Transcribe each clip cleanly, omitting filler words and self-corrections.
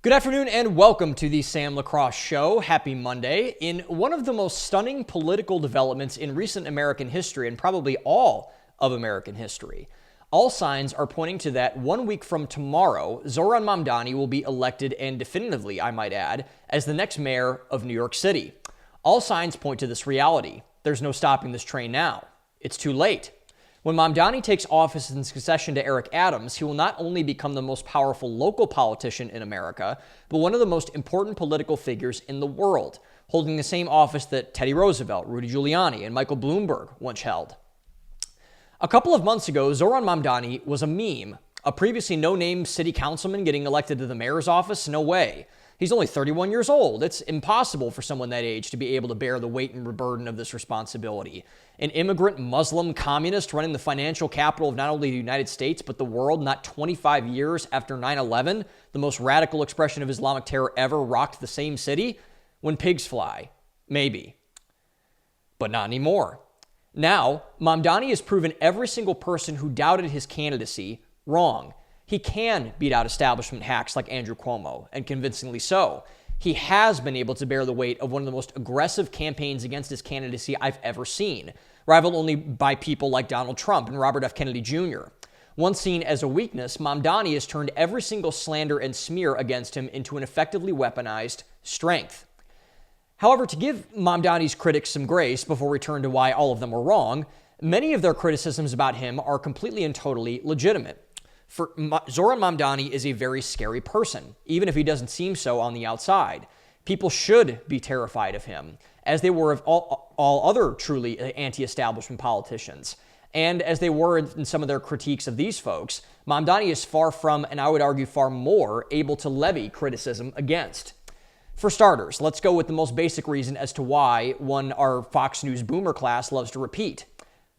Good afternoon and welcome to the Sam Lacrosse Show. Happy Monday. In one of the most stunning political developments in recent American history, and probably all of American history, all signs are pointing to that 1 week from tomorrow, Zohran Mamdani will be elected, and definitively, I might add, as the next mayor of New York City. All signs point to this reality. There's no stopping this train now. It's too late. When Mamdani takes office in succession to Eric Adams, he will not only become the most powerful local politician in America, but one of the most important political figures in the world, holding the same office that Teddy Roosevelt, Rudy Giuliani, and Michael Bloomberg once held. A couple of months ago, Zohran Mamdani was a meme. A previously no-name city councilman getting elected to the mayor's office? No way. He's only 31 years old. It's impossible for someone that age to be able to bear the weight and burden of this responsibility. An immigrant Muslim communist running the financial capital of not only the United States, but the world, not 25 years after 9/11, the most radical expression of Islamic terror ever rocked the same city? When pigs fly. Maybe. But not anymore. Now, Mamdani has proven every single person who doubted his candidacy wrong. He can beat out establishment hacks like Andrew Cuomo, and convincingly so. He has been able to bear the weight of one of the most aggressive campaigns against his candidacy I've ever seen, rivaled only by people like Donald Trump and Robert F. Kennedy Jr. Once seen as a weakness, Mamdani has turned every single slander and smear against him into an effectively weaponized strength. However, to give Mamdani's critics some grace before we turn to why all of them were wrong, many of their criticisms about him are completely and totally legitimate. Zohran Mamdani is a very scary person, even if he doesn't seem so on the outside. People should be terrified of him, as they were of all other truly anti-establishment politicians. And as they were in some of their critiques of these folks, Mamdani is far from, and I would argue far more, able to levy criticism against. For starters, let's go with the most basic reason as to why one our Fox News boomer class loves to repeat.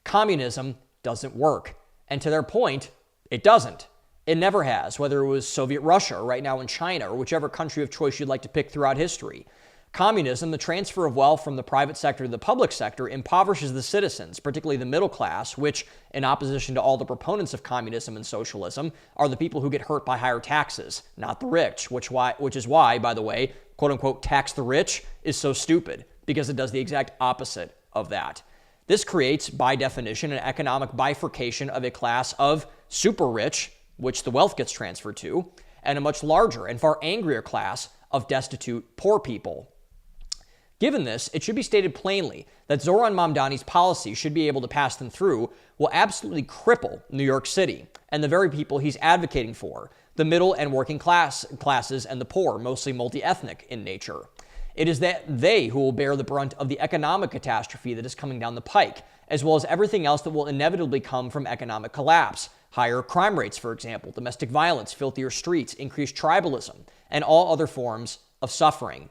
Communism doesn't work. And to their point, it doesn't. It never has, whether it was Soviet Russia or right now in China or whichever country of choice you'd like to pick throughout history. Communism, the transfer of wealth from the private sector to the public sector, impoverishes the citizens, particularly the middle class, which, in opposition to all the proponents of communism and socialism, are the people who get hurt by higher taxes, not the rich, which is why, by the way, quote-unquote, tax the rich is so stupid, because it does the exact opposite of that. This creates, by definition, an economic bifurcation of a class of super rich, which the wealth gets transferred to, and a much larger and far angrier class of destitute poor people. Given this, it should be stated plainly that Zohran Mamdani's policy, should be able to pass them through, will absolutely cripple New York City and the very people he's advocating for, the middle and working classes and the poor, mostly multi-ethnic in nature. It is that they who will bear the brunt of the economic catastrophe that is coming down the pike, as well as everything else that will inevitably come from economic collapse. Higher crime rates, for example, domestic violence, filthier streets, increased tribalism, and all other forms of suffering.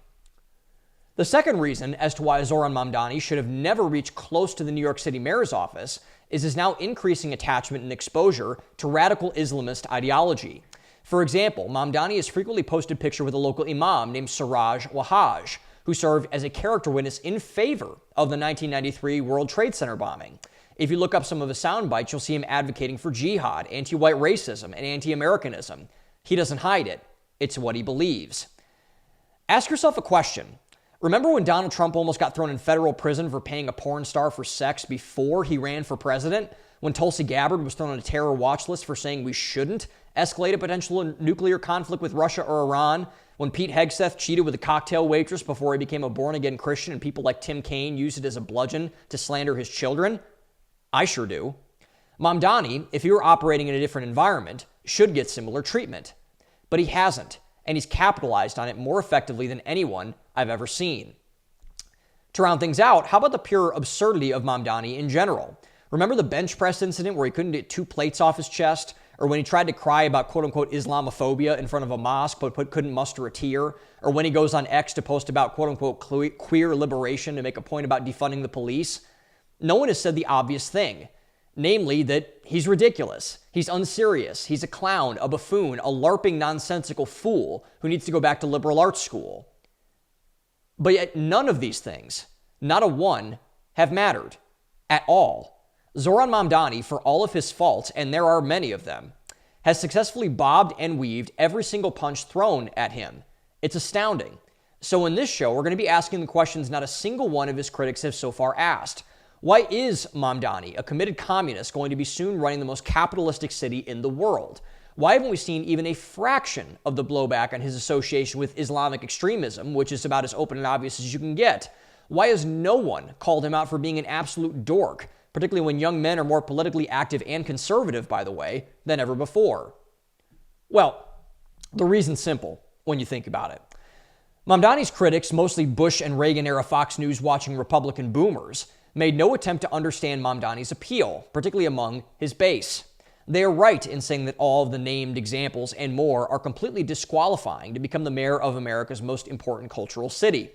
The second reason as to why Zohran Mamdani should have never reached close to the New York City mayor's office is his now increasing attachment and exposure to radical Islamist ideology. For example, Mamdani has frequently posted pictures with a local imam named Siraj Wahhaj, who served as a character witness in favor of the 1993 World Trade Center bombing. If you look up some of his sound bites, you'll see him advocating for jihad, anti-white racism, and anti-Americanism. He doesn't hide it. It's what he believes. Ask yourself a question. Remember when Donald Trump almost got thrown in federal prison for paying a porn star for sex before he ran for president? When Tulsi Gabbard was thrown on a terror watch list for saying we shouldn't escalate a potential nuclear conflict with Russia or Iran? When Pete Hegseth cheated with a cocktail waitress before he became a born-again Christian and people like Tim Kaine used it as a bludgeon to slander his children? I sure do. Mamdani, if he were operating in a different environment, should get similar treatment. But he hasn't, and he's capitalized on it more effectively than anyone I've ever seen. To round things out, how about the pure absurdity of Mamdani in general? Remember the bench press incident where he couldn't get 2 plates off his chest? Or when he tried to cry about quote-unquote Islamophobia in front of a mosque but couldn't muster a tear? Or when he goes on X to post about quote-unquote queer liberation to make a point about defunding the police? No one has said the obvious thing, namely that he's ridiculous, he's unserious, he's a clown, a buffoon, a LARPing nonsensical fool who needs to go back to liberal arts school. But yet none of these things, not a one, have mattered at all. Zohran Mamdani, for all of his faults, and there are many of them, has successfully bobbed and weaved every single punch thrown at him. It's astounding. So in this show, we're going to be asking the questions not a single one of his critics have so far asked. Why is Mamdani, a committed communist, going to be soon running the most capitalistic city in the world? Why haven't we seen even a fraction of the blowback on his association with Islamic extremism, which is about as open and obvious as you can get? Why has no one called him out for being an absolute dork, particularly when young men are more politically active and conservative, by the way, than ever before? Well, the reason's simple when you think about it. Mamdani's critics, mostly Bush and Reagan-era Fox News-watching Republican boomers, made no attempt to understand Mamdani's appeal, particularly among his base. They are right in saying that all of the named examples and more are completely disqualifying to become the mayor of America's most important cultural city.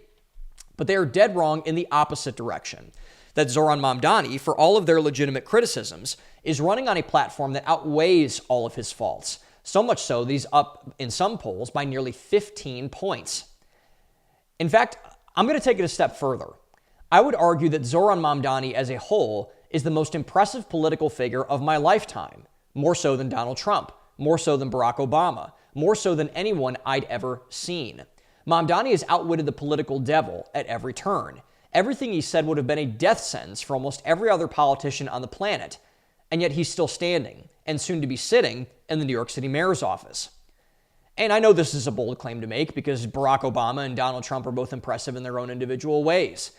But they are dead wrong in the opposite direction, that Zohran Mamdani, for all of their legitimate criticisms, is running on a platform that outweighs all of his faults, so much so that he's up in some polls by nearly 15 points. In fact, I'm going to take it a step further. I would argue that Zohran Mamdani as a whole is the most impressive political figure of my lifetime, more so than Donald Trump, more so than Barack Obama, more so than anyone I'd ever seen. Mamdani has outwitted the political devil at every turn. Everything he said would have been a death sentence for almost every other politician on the planet, and yet he's still standing and soon to be sitting in the New York City mayor's office. And I know this is a bold claim to make because Barack Obama and Donald Trump are both impressive in their own individual ways.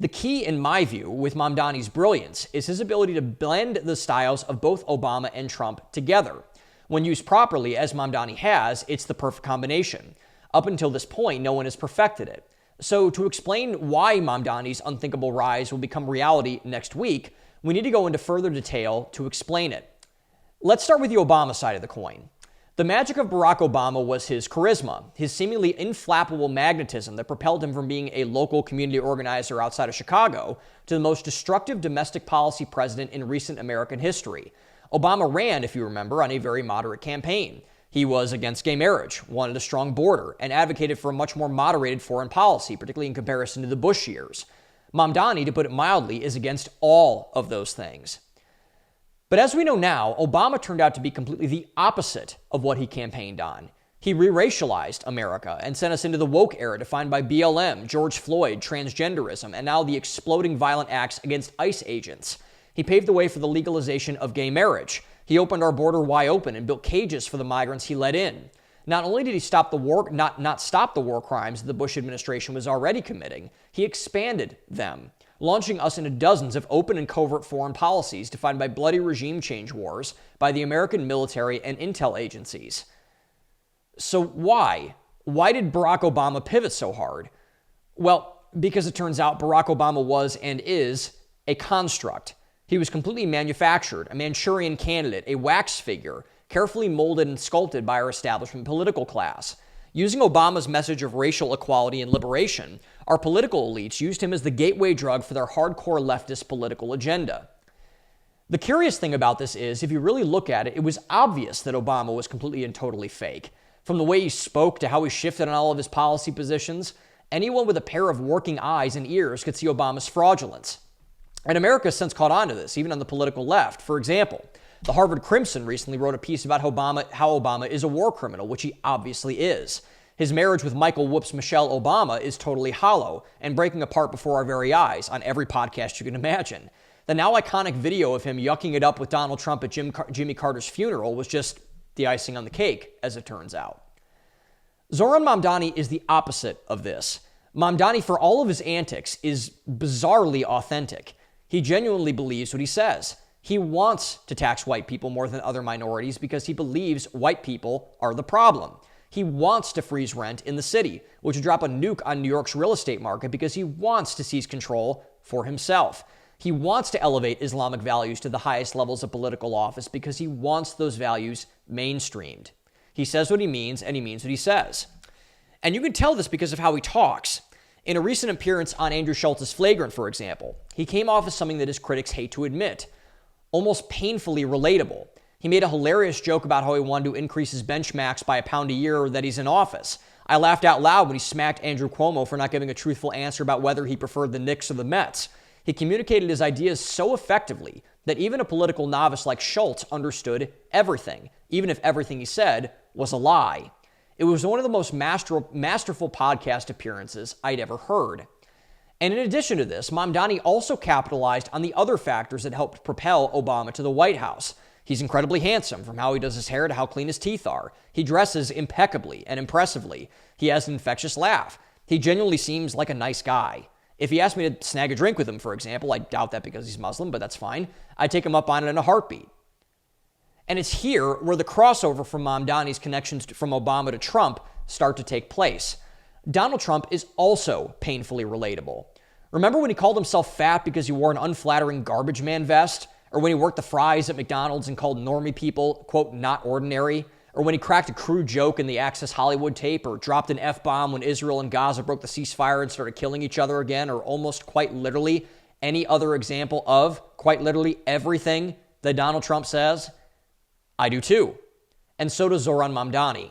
The key, in my view, with Mamdani's brilliance is his ability to blend the styles of both Obama and Trump together. When used properly, as Mamdani has, it's the perfect combination. Up until this point, no one has perfected it. So to explain why Mamdani's unthinkable rise will become reality next week, we need to go into further detail to explain it. Let's start with the Obama side of the coin. The magic of Barack Obama was his charisma, his seemingly inflappable magnetism that propelled him from being a local community organizer outside of Chicago to the most destructive domestic policy president in recent American history. Obama ran, if you remember, on a very moderate campaign. He was against gay marriage, wanted a strong border, and advocated for a much more moderated foreign policy, particularly in comparison to the Bush years. Mamdani, to put it mildly, is against all of those things. But as we know now, Obama turned out to be completely the opposite of what he campaigned on. He re-racialized America and sent us into the woke era defined by BLM, George Floyd, transgenderism, and now the exploding violent acts against ICE agents. He paved the way for the legalization of gay marriage. He opened our border wide open and built cages for the migrants he let in. Not only did he stop the war, not stop the war crimes that the Bush administration was already committing, he expanded them, launching us into dozens of open and covert foreign policies defined by bloody regime change wars by the American military and intel agencies. So why? Why did Barack Obama pivot so hard? Well, because it turns out Barack Obama was and is a construct. He was completely manufactured, a Manchurian candidate, a wax figure, carefully molded and sculpted by our establishment political class. Using Obama's message of racial equality and liberation, our political elites used him as the gateway drug for their hardcore leftist political agenda. The curious thing about this is, if you really look at it, it was obvious that Obama was completely and totally fake. From the way he spoke to how he shifted on all of his policy positions, anyone with a pair of working eyes and ears could see Obama's fraudulence. And America has since caught on to this, even on the political left. For example, the Harvard Crimson recently wrote a piece about how Obama is a war criminal, which he obviously is. His marriage with Michael Michelle Obama is totally hollow and breaking apart before our very eyes on every podcast you can imagine. The now iconic video of him yucking it up with Donald Trump at Jimmy Carter's funeral was just the icing on the cake, as it turns out. Zohran Mamdani is the opposite of this. Mamdani, for all of his antics, is bizarrely authentic. He genuinely believes what he says. He wants to tax white people more than other minorities because he believes white people are the problem. He wants to freeze rent in the city, which would drop a nuke on New York's real estate market because he wants to seize control for himself. He wants to elevate Islamic values to the highest levels of political office because he wants those values mainstreamed. He says what he means, and he means what he says. And you can tell this because of how he talks. In a recent appearance on Andrew Schultz's Flagrant, for example, he came off as something that his critics hate to admit, almost painfully relatable. He made a hilarious joke about how he wanted to increase his benchmarks by £1 a year that he's in office. I laughed out loud when he smacked Andrew Cuomo for not giving a truthful answer about whether he preferred the Knicks or the Mets. He communicated his ideas so effectively that even a political novice like Schultz understood everything, even if everything he said was a lie. It was one of the most masterful podcast appearances I'd ever heard. And in addition to this, Mamdani also capitalized on the other factors that helped propel Obama to the White House. He's incredibly handsome, from how he does his hair to how clean his teeth are. He dresses impeccably and impressively. He has an infectious laugh. He genuinely seems like a nice guy. If he asked me to snag a drink with him, for example, I doubt that because he's Muslim, but that's fine, I'd take him up on it in a heartbeat. And it's here where the crossover from Mamdani's connections from Obama to Trump start to take place. Donald Trump is also painfully relatable. Remember when he called himself fat because he wore an unflattering garbage man vest? Or when he worked the fries at McDonald's and called normie people, quote, not ordinary? Or when he cracked a crude joke in the Access Hollywood tape, or dropped an F-bomb when Israel and Gaza broke the ceasefire and started killing each other again, or almost quite literally any other example of quite literally everything that Donald Trump says? I do too. And so does Zohran Mamdani.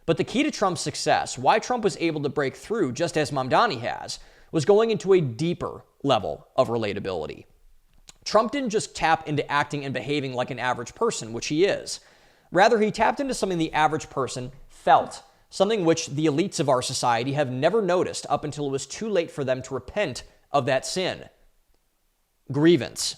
But the key to Trump's success, why Trump was able to break through just as Mamdani has, was going into a deeper level of relatability. Trump didn't just tap into acting and behaving like an average person, which he is. Rather, he tapped into something the average person felt, something which the elites of our society have never noticed up until it was too late for them to repent of that sin. Grievance.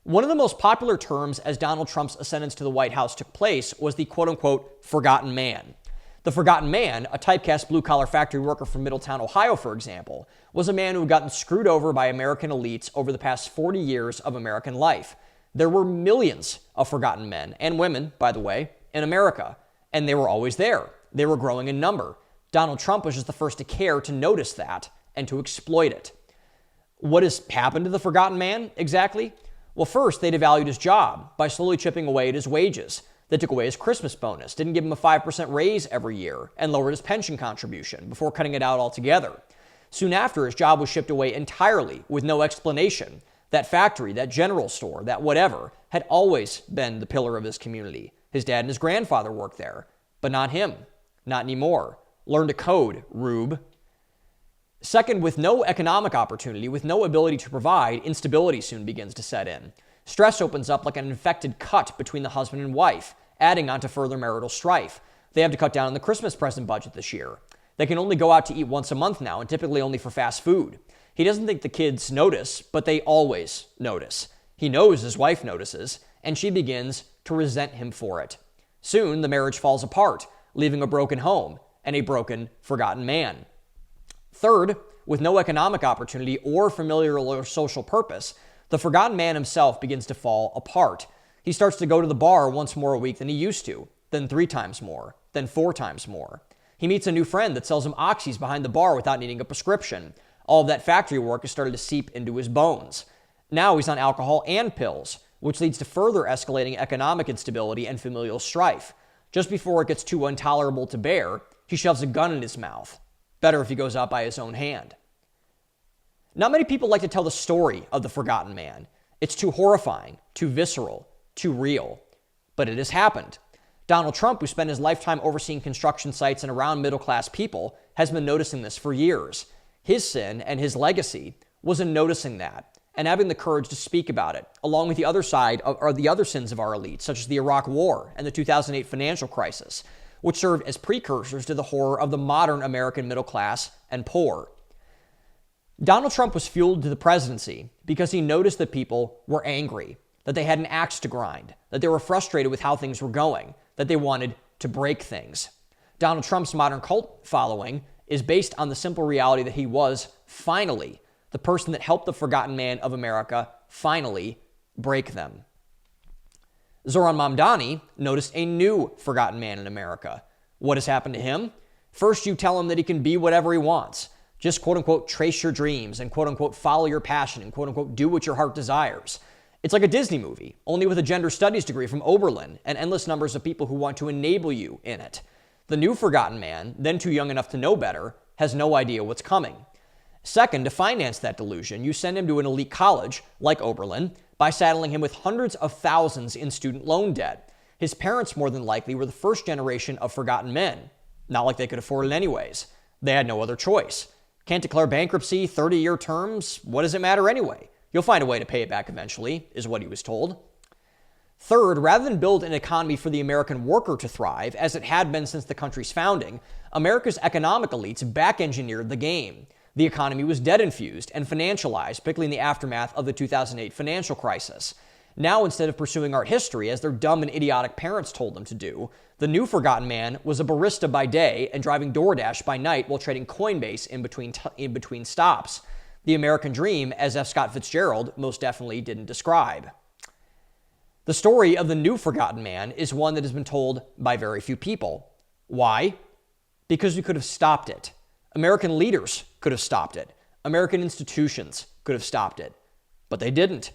One of the most popular terms as Donald Trump's ascendance to the White House took place was the quote-unquote forgotten man. The forgotten man, a typecast blue-collar factory worker from Middletown, Ohio, for example, was a man who had gotten screwed over by American elites over the past 40 years of American life. There were millions of forgotten men and women, by the way, in America, and they were always there. They were growing in number. Donald Trump was just the first to care to notice that and to exploit it. What has happened to the forgotten man, exactly? Well, first, they devalued his job by slowly chipping away at his wages. They took away his Christmas bonus, didn't give him a 5% raise every year, and lowered his pension contribution before cutting it out altogether. Soon after, his job was shipped away entirely with no explanation. That factory, that general store, that whatever, had always been the pillar of his community. His dad and his grandfather worked there, but not him. Not anymore. Learn to code, rube. Second, with no economic opportunity, with no ability to provide, instability soon begins to set in. Stress opens up like an infected cut between the husband and wife, adding on to further marital strife. They have to cut down on the Christmas present budget this year. They can only go out to eat once a month now, and typically only for fast food. He doesn't think the kids notice, but they always notice. He knows his wife notices, and she begins to resent him for it. Soon, the marriage falls apart, leaving a broken home and a broken, forgotten man. Third, with no economic opportunity or familial or social purpose, the forgotten man himself begins to fall apart. He starts to go to the bar once more a week than he used to, then 3 times more, then 4 times more. He meets a new friend that sells him oxys behind the bar without needing a prescription. All of that factory work has started to seep into his bones. Now he's on alcohol and pills, which leads to further escalating economic instability and familial strife. Just before it gets too intolerable to bear, he shoves a gun in his mouth. Better if he goes out by his own hand. Not many people like to tell the story of the forgotten man. It's too horrifying, too visceral, too real. But it has happened. Donald Trump, who spent his lifetime overseeing construction sites and around middle-class people, has been noticing this for years. His sin and his legacy was in noticing that and having the courage to speak about it, along with the other side or the other sins of our elites, such as the Iraq War and the 2008 financial crisis, which served as precursors to the horror of the modern American middle class and poor. Donald Trump was fueled to the presidency because he noticed that people were angry, that they had an axe to grind, that they were frustrated with how things were going, that they wanted to break things. Donald Trump's modern cult following is based on the simple reality that he was, finally, the person that helped the forgotten man of America finally break them. Zohran Mamdani noticed a new forgotten man in America. What has happened to him? First, you tell him that he can be whatever he wants. Just quote-unquote trace your dreams and quote-unquote follow your passion and quote-unquote do what your heart desires. It's like a Disney movie, only with a gender studies degree from Oberlin and endless numbers of people who want to enable you in it. The new forgotten man, then too young enough to know better, has no idea what's coming. Second, to finance that delusion, you send him to an elite college, like Oberlin, by saddling him with hundreds of thousands in student loan debt. His parents, more than likely, were the first generation of forgotten men. Not like they could afford it anyways. They had no other choice. Can't declare bankruptcy, 30-year terms, what does it matter anyway? You'll find a way to pay it back eventually, is what he was told. Third, rather than build an economy for the American worker to thrive, as it had been since the country's founding, America's economic elites back-engineered the game. The economy was debt-infused and financialized, particularly in the aftermath of the 2008 financial crisis. Now, instead of pursuing art history, as their dumb and idiotic parents told them to do, the new forgotten man was a barista by day and driving DoorDash by night while trading Coinbase in between stops. The American dream, as F. Scott Fitzgerald most definitely didn't describe. The story of the new forgotten man is one that has been told by very few people. Why? Because we could have stopped it. American leaders could have stopped it. American institutions could have stopped it. But they didn't.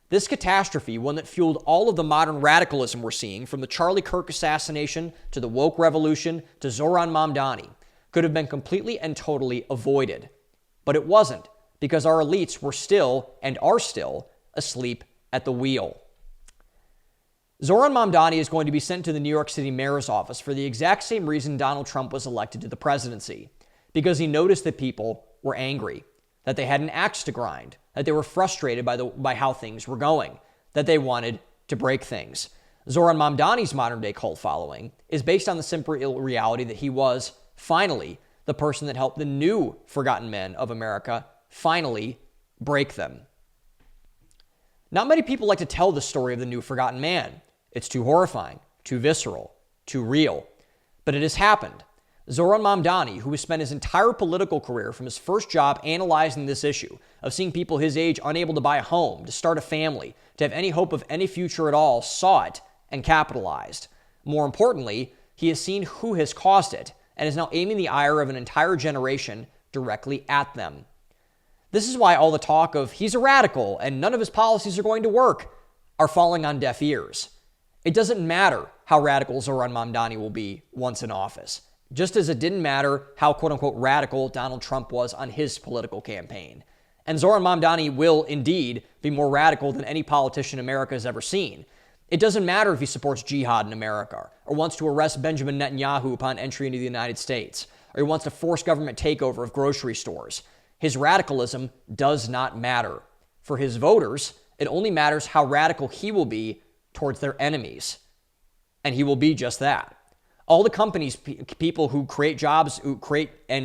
This catastrophe, one that fueled all of the modern radicalism we're seeing, from the Charlie Kirk assassination to the woke revolution to Zohran Mamdani, could have been completely and totally avoided. But it wasn't, because our elites were still, and are still, asleep at the wheel. Zohran Mamdani is going to be sent to the New York City mayor's office for the exact same reason Donald Trump was elected to the presidency, because he noticed that people were angry, that they had an axe to grind, that they were frustrated by how things were going, that they wanted to break things. Zohran Mamdani's modern-day cult following is based on the simple reality that he was, finally, the person that helped the new forgotten men of America finally break them. Not many people like to tell the story of the new forgotten man. It's too horrifying, too visceral, too real. But it has happened. Zohran Mamdani, who has spent his entire political career from his first job analyzing this issue of seeing people his age unable to buy a home, to start a family, to have any hope of any future at all, saw it and capitalized. More importantly, he has seen who has caused it and is now aiming the ire of an entire generation directly at them. This is why all the talk of he's a radical and none of his policies are going to work are falling on deaf ears. It doesn't matter how radical Zohran Mamdani will be once in office, just as it didn't matter how quote-unquote radical Donald Trump was on his political campaign. And Zohran Mamdani will indeed be more radical than any politician America has ever seen. It doesn't matter if he supports jihad in America, or wants to arrest Benjamin Netanyahu upon entry into the United States, or he wants to force government takeover of grocery stores. His radicalism does not matter. For his voters, it only matters how radical he will be towards their enemies. And he will be just that. All the companies, people who create jobs,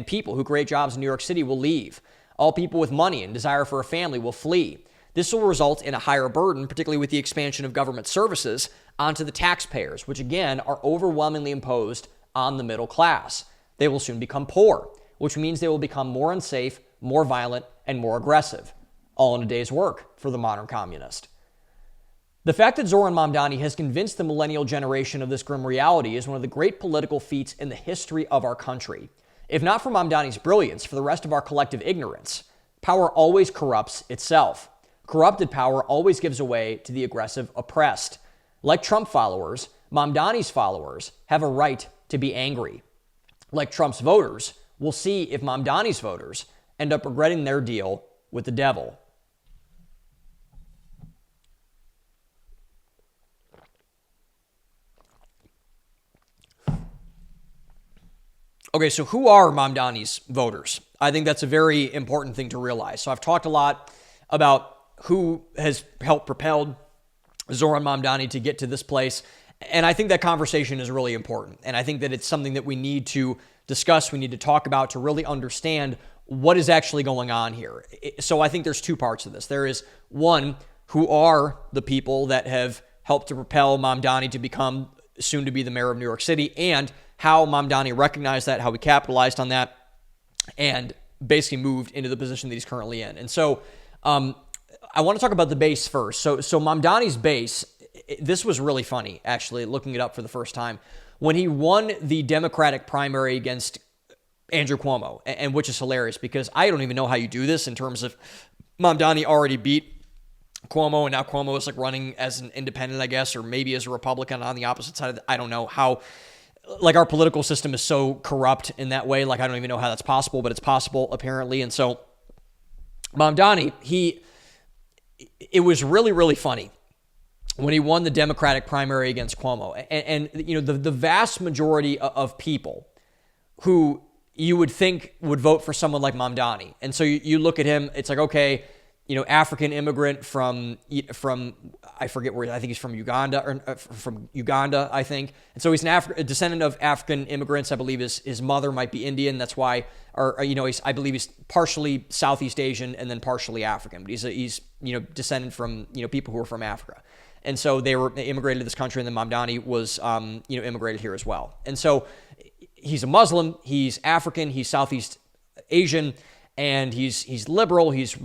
people who create jobs in New York City will leave. All people with money and desire for a family will flee. This will result in a higher burden, particularly with the expansion of government services, onto the taxpayers, which again are overwhelmingly imposed on the middle class. They will soon become poor, which means they will become more unsafe, more violent, and more aggressive. All in a day's work for the modern communist. The fact that Zohran Mamdani has convinced the millennial generation of this grim reality is one of the great political feats in the history of our country. If not for Mamdani's brilliance, for the rest of our collective ignorance, power always corrupts itself. Corrupted power always gives away to the aggressive oppressed. Like Trump followers, Mamdani's followers have a right to be angry. Like Trump's voters, we'll see if Mamdani's voters end up regretting their deal with the devil. Okay, so who are Mamdani's voters? I think that's a very important thing to realize. So I've talked a lot about who has helped propel Zohran Mamdani to get to this place, and I think that conversation is really important, and I think that it's something that we need to discuss, we need to talk about to really understand what is actually going on here. So I think there's two parts of this. There is one, who are the people that have helped to propel Mamdani to become soon to be the mayor of New York City, and how Mamdani recognized that, how he capitalized on that, and basically moved into the position that he's currently in. And so I want to talk about the base first. So Mamdani's base, this was really funny, actually, looking it up for the first time. When he won the Democratic primary against Andrew Cuomo, and which is hilarious because I don't even know how you do this in terms of Mamdani already beat Cuomo, and now Cuomo is like running as an independent, I guess, or maybe as a Republican on the opposite side of I don't know how. Like, our political system is so corrupt in that way. Like, I don't even know how that's possible, but it's possible, apparently. And so, Mamdani, it was really, really funny when he won the Democratic primary against Cuomo. And you know, the vast majority of people who you would think would vote for someone like Mamdani. And so you look at him, it's like, okay, African immigrant from I forget where, I think he's from Uganda, or from Uganda, I think. And so he's a descendant of African immigrants. I believe his mother might be Indian. That's why, I believe he's partially Southeast Asian and then partially African. But he's descendant from people who are from Africa. And so they immigrated to this country, and then Mamdani was immigrated here as well. And so he's a Muslim, he's African, he's Southeast Asian, and he's liberal, he's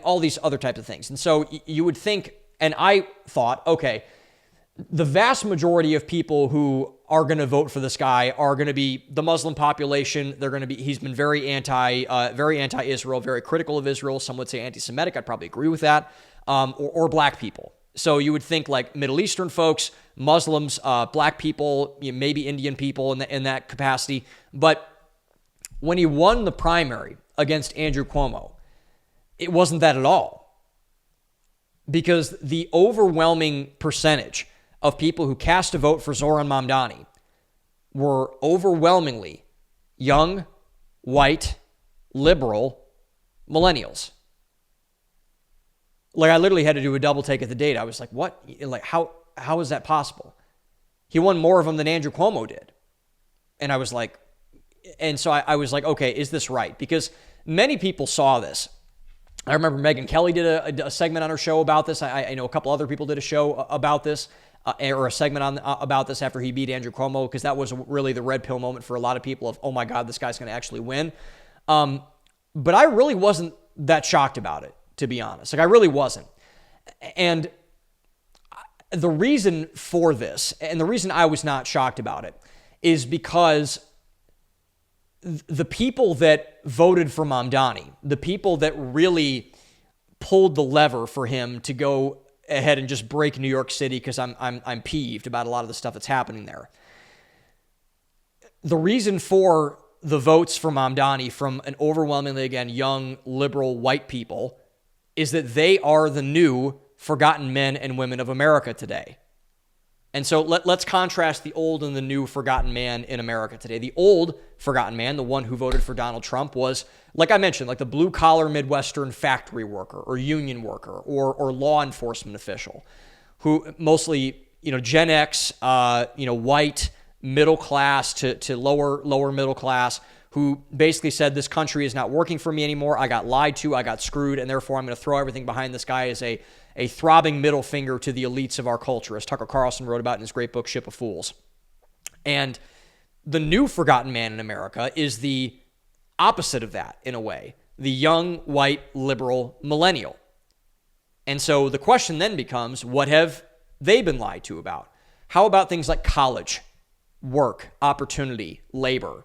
all these other types of things. And so you would think, and I thought, okay, the vast majority of people who are going to vote for this guy are going to be the Muslim population. He's been very anti-Israel, very critical of Israel. Some would say anti-Semitic. I'd probably agree with that. Or black people. So you would think like Middle Eastern folks, Muslims, black people, maybe Indian people in that capacity. But when he won the primary against Andrew Cuomo, it wasn't that at all. Because the overwhelming percentage of people who cast a vote for Zohran Mamdani were overwhelmingly young, white, liberal millennials. Like, I literally had to do a double take at the date. I was like, what? Like, how is that possible? He won more of them than Andrew Cuomo did. And I was like, okay, is this right? Because many people saw this. I remember Megyn Kelly did a segment on her show about this. I know a couple other people did a show about this, or a segment about this after he beat Andrew Cuomo, because that was really the red pill moment for a lot of people of, oh my God, this guy's going to actually win. But I really wasn't that shocked about it, to be honest. Like, I really wasn't. And the reason for this, and the reason I was not shocked about it, is because the people that voted for Mamdani, the people that really pulled the lever for him to go ahead and just break New York City, because I'm peeved about a lot of the stuff that's happening there. The reason for the votes for Mamdani from an overwhelmingly, again, young, liberal, white people is that they are the new forgotten men and women of America today. And so let's contrast the old and the new forgotten man in America today. The old forgotten man, the one who voted for Donald Trump, was, like I mentioned, like the blue-collar Midwestern factory worker or union worker or law enforcement official, who mostly, Gen X, white, middle class to lower middle class, who basically said, this country is not working for me anymore. I got lied to, I got screwed, and therefore I'm going to throw everything behind this guy as a throbbing middle finger to the elites of our culture, as Tucker Carlson wrote about in his great book, Ship of Fools. And the new forgotten man in America is the opposite of that, in a way. The young, white, liberal millennial. And so the question then becomes, what have they been lied to about? How about things like college, work, opportunity, labor?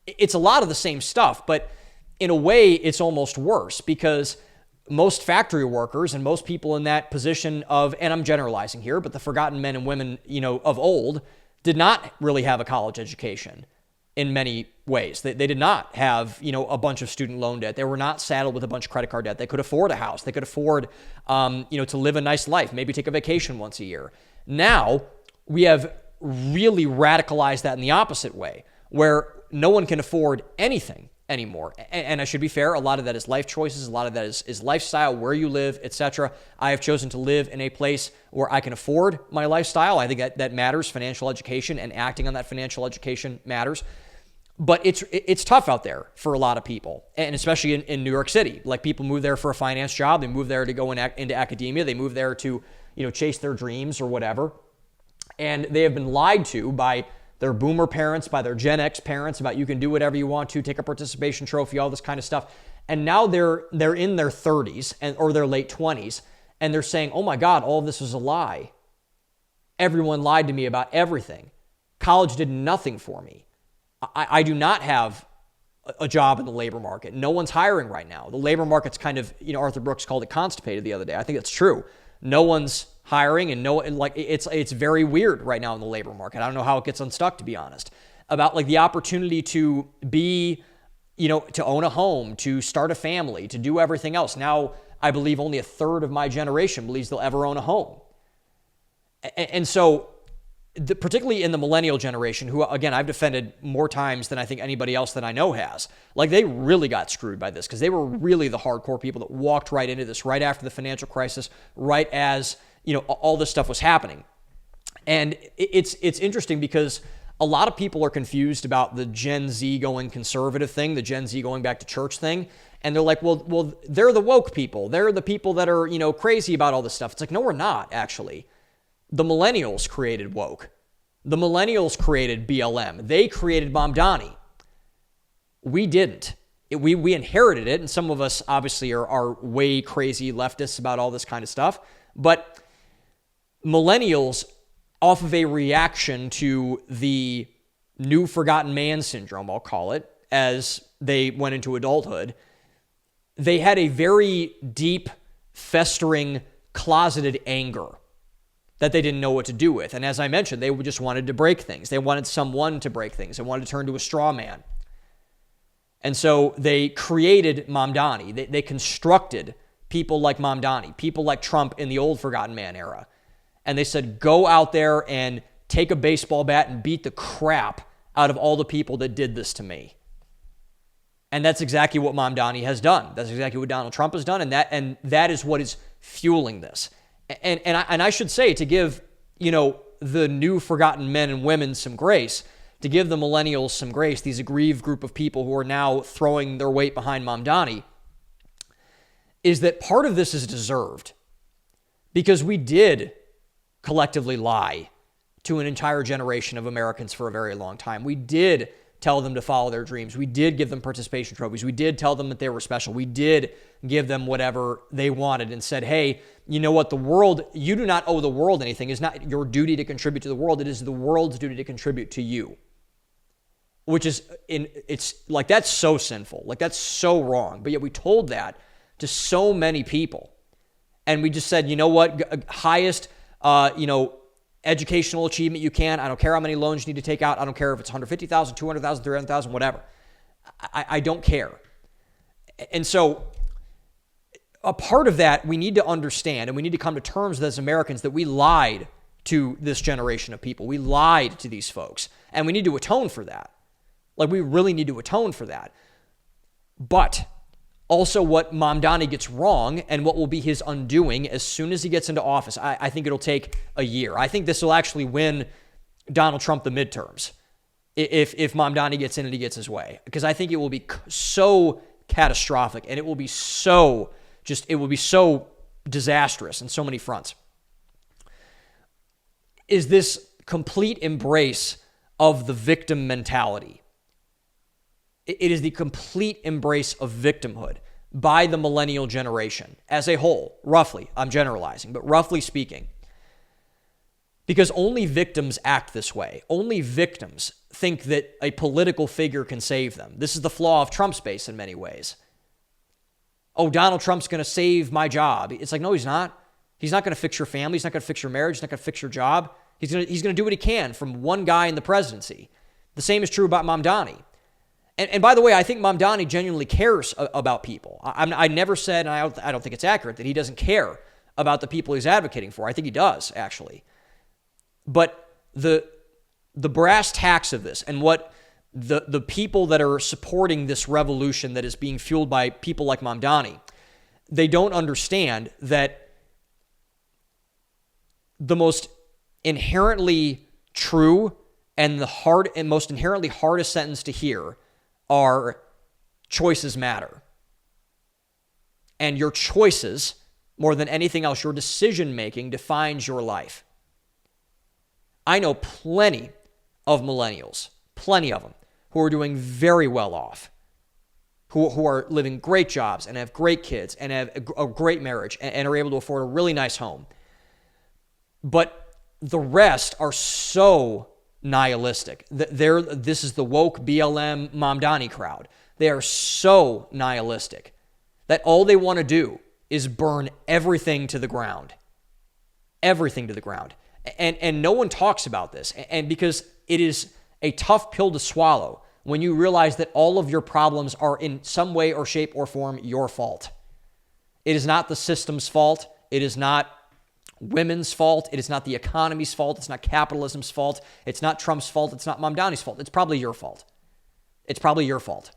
It's a lot of the same stuff, but in a way, it's almost worse, because most factory workers and most people in that position of, and I'm generalizing here, but the forgotten men and women, of old, did not really have a college education in many ways. They did not have, a bunch of student loan debt. They were not saddled with a bunch of credit card debt. They could afford a house. They could afford, to live a nice life, maybe take a vacation once a year. Now, we have really radicalized that in the opposite way, where no one can afford anything anymore. And I should be fair, a lot of that is life choices, a lot of that is lifestyle, where you live, etc. I have chosen to live in a place where I can afford my lifestyle. I think that matters. Financial education and acting on that financial education matters. But it's tough out there for a lot of people, and especially in New York City. Like, people move there for a finance job, they move there to go into academia, they move there to chase their dreams or whatever. And they have been lied to by their boomer parents, by their Gen X parents, about you can do whatever you want to, take a participation trophy, all this kind of stuff. And now they're in their 30s or their late 20s, and they're saying, oh my God, all of this was a lie. Everyone lied to me about everything. College did nothing for me. I do not have a job in the labor market. No one's hiring right now. The labor market's kind of, Arthur Brooks called it constipated the other day. I think it's true. No one's hiring, and it's very weird right now in the labor market. I don't know how it gets unstuck, to be honest, about like the opportunity to be, to own a home, to start a family, to do everything else. Now, I believe only a third of my generation believes they'll ever own a home. And so particularly in the millennial generation, who, again, I've defended more times than I think anybody else that I know has. Like, they really got screwed by this because they were really the hardcore people that walked right into this right after the financial crisis, right as, all this stuff was happening. And it's interesting because a lot of people are confused about the Gen Z going conservative thing, the Gen Z going back to church thing. And they're like, well, they're the woke people. They're the people that are, crazy about all this stuff. It's like, no, we're not, actually. The millennials created woke. The millennials created BLM. They created Mamdani. We didn't. We inherited it, and some of us obviously are way crazy leftists about all this kind of stuff. But millennials, off of a reaction to the new forgotten man syndrome, I'll call it, as they went into adulthood, they had a very deep, festering, closeted anger that they didn't know what to do with. And as I mentioned, they just wanted to break things. They wanted someone to break things. They wanted to turn to a straw man. And so they created Mamdani. They constructed people like Mamdani, people like Trump in the old forgotten man era. And they said, go out there and take a baseball bat and beat the crap out of all the people that did this to me. And that's exactly what Mamdani has done. That's exactly what Donald Trump has done. And that is what is fueling this. And I should say, to give, the new forgotten men and women some grace, to give the millennials some grace, these aggrieved group of people who are now throwing their weight behind Mamdani, is that part of this is deserved. Because we did collectively lie to an entire generation of Americans for a very long time. We did tell them to follow their dreams. We did give them participation trophies. We did tell them that they were special. We did give them whatever they wanted and said, hey, you know what, the world, you do not owe the world anything. It's not your duty to contribute to the world. It is the world's duty to contribute to you. Which is, it's like, that's so sinful. Like, that's so wrong. But yet we told that to so many people. And we just said, you know what, highest, educational achievement you can. I don't care how many loans you need to take out. I don't care if it's 150,000, 200,000, 300,000, whatever. I don't care. And so a part of that we need to understand, and we need to come to terms with as Americans that we lied to this generation of people. We lied to these folks, and we need to atone for that. Like, we really need to atone for that. But also what Mamdani gets wrong and what will be his undoing as soon as he gets into office, I think it'll take a year. I think this will actually win Donald Trump the midterms if Mamdani gets in and he gets his way. Because I think it will be so catastrophic and it will be so disastrous in so many fronts. Is this complete embrace of the victim mentality. It is the complete embrace of victimhood by the millennial generation as a whole, roughly. I'm generalizing, but roughly speaking. Because only victims act this way. Only victims think that a political figure can save them. This is the flaw of Trump's base in many ways. Oh, Donald Trump's going to save my job. It's like, no, he's not. He's not going to fix your family. He's not going to fix your marriage. He's not going to fix your job. He's going to do what he can from one guy in the presidency. The same is true about Mamdani. And by the way, I think Mamdani genuinely cares about people. I never said, and I don't think it's accurate, that he doesn't care about the people he's advocating for. I think he does, actually. But the brass tacks of this and what the people that are supporting this revolution that is being fueled by people like Mamdani, they don't understand that the most inherently true and most inherently hardest sentence to hear are choices matter. And your choices, more than anything else, your decision-making defines your life. I know plenty of millennials, plenty of them, who are doing very well off, who are living great jobs and have great kids and have a great marriage and are able to afford a really nice home. But the rest are so nihilistic. This is the woke BLM Mamdani crowd. They are so nihilistic that all they want to do is burn everything to the ground. Everything to the ground. And no one talks about this. And because it is a tough pill to swallow when you realize that all of your problems are in some way or shape or form your fault. It is not the system's fault. It is not women's fault. It is not the economy's fault. It's not capitalism's fault. It's not Trump's fault. It's not Mamdani's fault. It's probably your fault. It's probably your fault.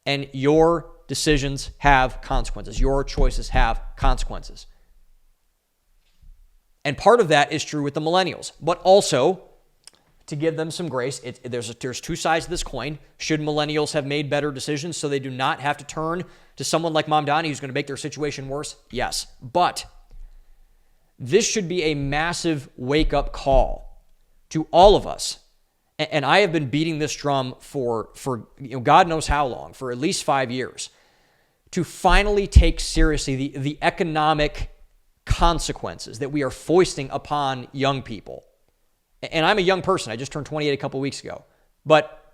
And your decisions have consequences. Your choices have consequences. And part of that is true with the millennials. But also, to give them some grace, there's two sides of this coin. Should millennials have made better decisions so they do not have to turn to someone like Mamdani who's going to make their situation worse? Yes. But this should be a massive wake-up call to all of us. And I have been beating this drum for God knows how long, for at least 5 years, to finally take seriously the economic consequences that we are foisting upon young people. And I'm a young person. I just turned 28 a couple weeks ago. But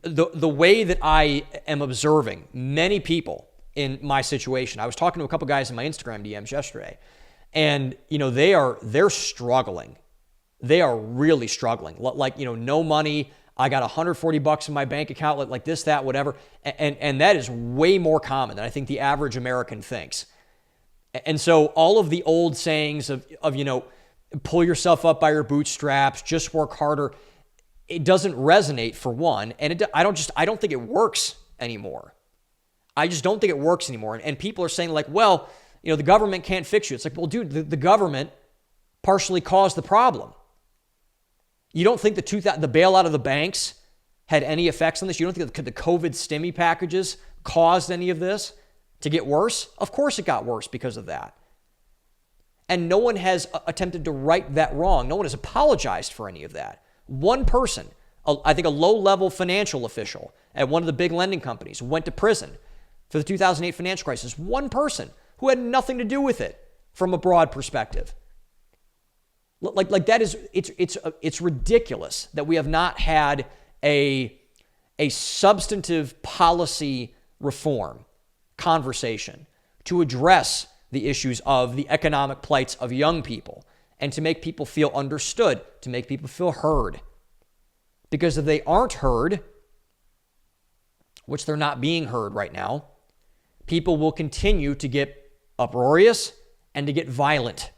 the way that I am observing many people in my situation, I was talking to a couple guys in my Instagram DMs yesterday, and they're struggling. They are really struggling. Like, no money. I got $140 in my bank account, like this, that, whatever. And that is way more common than I think the average American thinks. And so all of the old sayings of pull yourself up by your bootstraps, just work harder, it doesn't resonate, for one. And I don't think it works anymore. I just don't think it works anymore. And people are saying, like, well, the government can't fix you. It's like, well, dude, the government partially caused the problem. You don't think the bailout of the banks had any effects on this? You don't think the COVID stimmy packages caused any of this to get worse? Of course it got worse because of that. And no one has attempted to right that wrong. No one has apologized for any of that. One person, I think a low-level financial official at one of the big lending companies, went to prison for the 2008 financial crisis. One person who had nothing to do with it from a broad perspective. Like that is, it's ridiculous that we have not had a substantive policy reform conversation to address the issues of the economic plights of young people and to make people feel understood, to make people feel heard. Because if they aren't heard, which they're not being heard right now, people will continue to get uproarious and to get violent.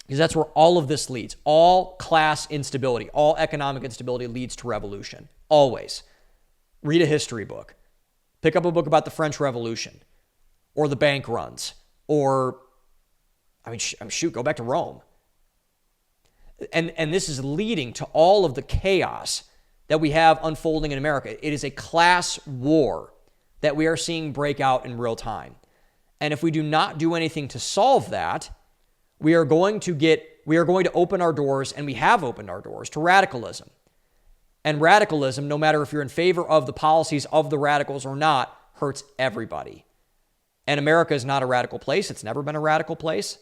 Because that's where all of this leads. All class instability, all economic instability leads to revolution. Always. Read a history book. Pick up a book about the French Revolution or the bank runs or, go back to Rome. And this is leading to all of the chaos that we have unfolding in America. It is a class war that we are seeing break out in real time. And if we do not do anything to solve that, we are going to open our doors, and we have opened our doors, to radicalism. And radicalism, no matter if you're in favor of the policies of the radicals or not, hurts everybody. And America is not a radical place. It's never been a radical place.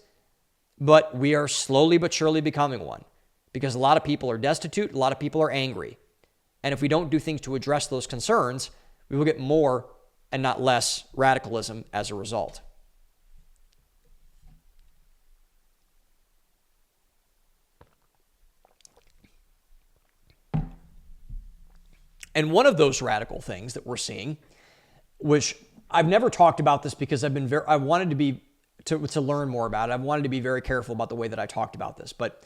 But we are slowly but surely becoming one, because a lot of people are destitute, a lot of people are angry. And if we don't do things to address those concerns, we will get more and not less radicalism as a result. And one of those radical things that we're seeing, which I've never talked about this because I wanted to learn more about it. I wanted to be very careful about the way that I talked about this. But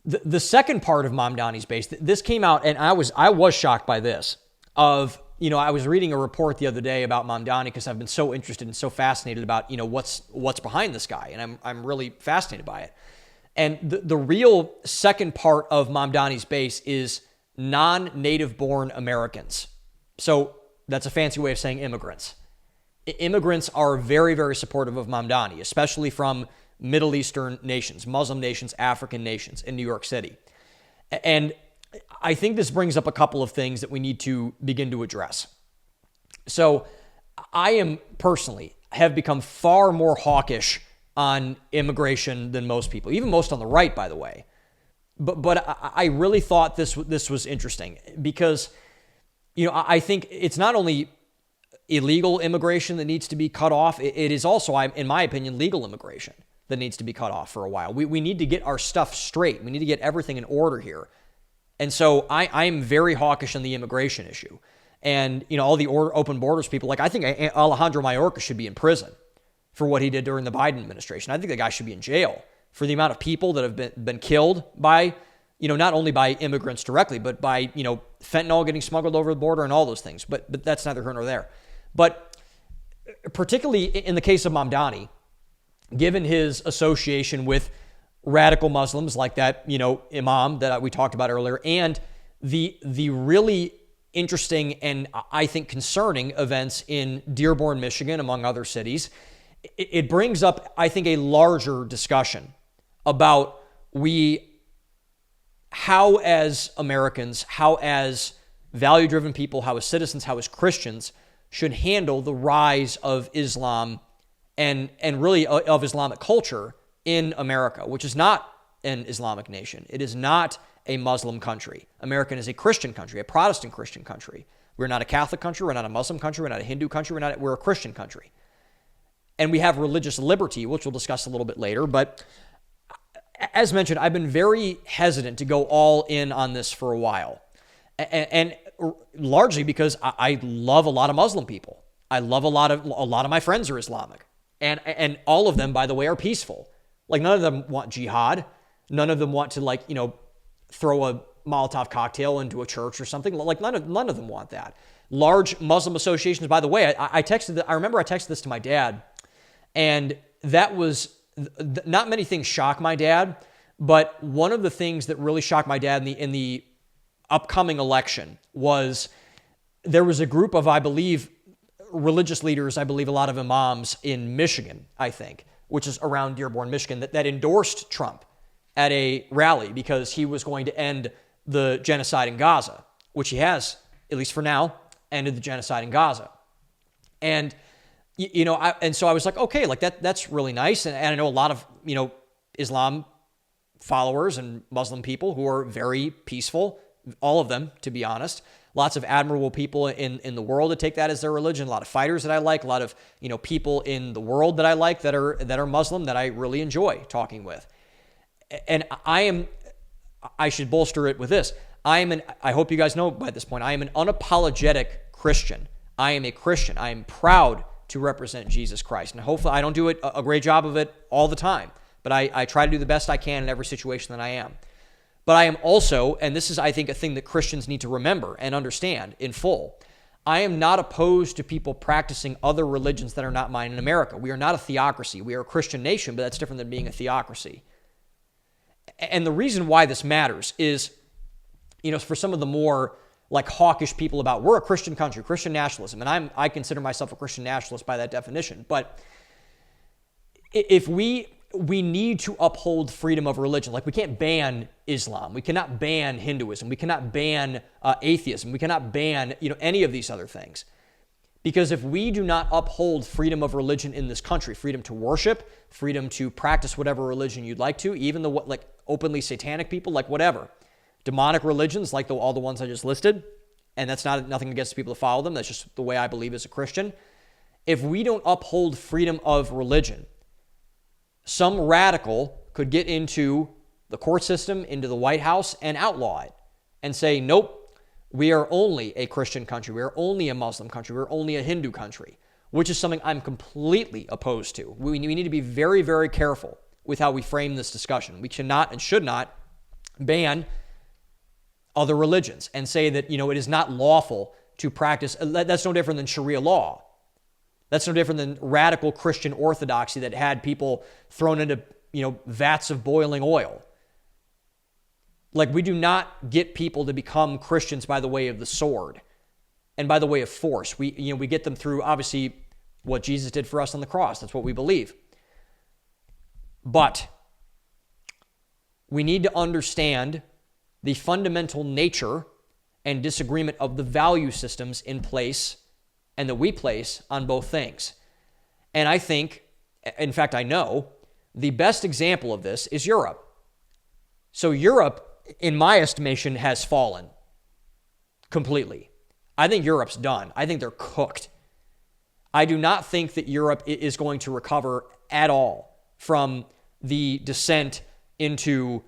the second part of Mamdani's base, this came out, and I was shocked by this. I was reading a report the other day about Mamdani because I've been so interested and so fascinated about what's behind this guy, and I'm really fascinated by it. And the real second part of Mamdani's base is non-native born Americans. So that's a fancy way of saying immigrants. Immigrants are very, very supportive of Mamdani, especially from Middle Eastern nations, Muslim nations, African nations in New York City. And I think this brings up a couple of things that we need to begin to address. So I personally have become far more hawkish on immigration than most people, even most on the right, by the way. But I really thought this was interesting because, I think it's not only illegal immigration that needs to be cut off. It is also, in my opinion, legal immigration that needs to be cut off for a while. We need to get our stuff straight. We need to get everything in order here. And so I'm very hawkish on the immigration issue. And, all the open borders people, I think Alejandro Mayorkas should be in prison for what he did during the Biden administration. I think the guy should be in jail for the amount of people that have been killed by, not only by immigrants directly, but by, fentanyl getting smuggled over the border and all those things. But that's neither here nor there. But particularly in the case of Mamdani, given his association with radical Muslims like that, imam that we talked about earlier, and the really interesting and I think concerning events in Dearborn, Michigan, among other cities, it brings up, I think, a larger discussion about how as Americans, how as value-driven people, how as citizens, how as Christians should handle the rise of Islam and really of Islamic culture in America, which is not an Islamic nation. It is not a Muslim country. America is a Christian country, a Protestant Christian country. We're not a Catholic country. We're not a Muslim country. We're not a Hindu country. We're a Christian country. And we have religious liberty, which we'll discuss a little bit later. But as mentioned, I've been very hesitant to go all in on this for a while. And largely because I love a lot of Muslim people. I love a lot of my friends are Islamic. And all of them, by the way, are peaceful. Like, none of them want jihad. None of them want to, throw a Molotov cocktail into a church or something. Like, none of them want that. Large Muslim associations, by the way, I remember I texted this to my dad, and that was, not many things shock my dad, but one of the things that really shocked my dad in the upcoming election was there was a group of, I believe, religious leaders, I believe a lot of imams in Michigan, I think, which is around Dearborn, Michigan, that endorsed Trump at a rally because he was going to end the genocide in Gaza, which he has, at least for now, ended the genocide in Gaza. And, so I was like, okay, like that's really nice. And I know a lot of, Islam followers and Muslim people who are very peaceful, all of them, to be honest. Lots of admirable people in the world that take that as their religion. A lot of fighters that I like. A lot of people in the world that I like that are Muslim that I really enjoy talking with. And I should bolster it with this. I hope you guys know by this point, I am an unapologetic Christian. I am a Christian. I am proud to represent Jesus Christ. And hopefully I don't do a great job of it all the time, but I try to do the best I can in every situation that I am. But I am also, and this is, I think, a thing that Christians need to remember and understand in full, I am not opposed to people practicing other religions that are not mine in America. We are not a theocracy. We are a Christian nation, but that's different than being a theocracy. And the reason why this matters is, for some of the more hawkish people about, we're a Christian country, Christian nationalism, and I consider myself a Christian nationalist by that definition. But if we need to uphold freedom of religion. Like, we can't ban Islam. We cannot ban Hinduism. We cannot ban atheism. We cannot ban, any of these other things. Because if we do not uphold freedom of religion in this country, freedom to worship, freedom to practice whatever religion you'd like to, even the openly satanic people, whatever, demonic religions all the ones I just listed, and that's nothing against the people that follow them. That's just the way I believe as a Christian. If we don't uphold freedom of religion, some radical could get into the court system, into the White House, and outlaw it and say, nope, we are only a Christian country. We are only a Muslim country. We're only a Hindu country, which is something I'm completely opposed to. We need to be very, very careful with how we frame this discussion. We cannot and should not ban other religions and say that, it is not lawful to practice. That's no different than Sharia law. That's no different than radical Christian orthodoxy that had people thrown into, vats of boiling oil. We do not get people to become Christians by the way of the sword and by the way of force. We get them through, obviously, what Jesus did for us on the cross. That's what we believe. But we need to understand the fundamental nature and disagreement of the value systems in place and that we place on both things. And I think, in fact, I know, the best example of this is Europe. So Europe, in my estimation, has fallen completely. I think Europe's done. I think they're cooked. I do not think that Europe is going to recover at all from the descent into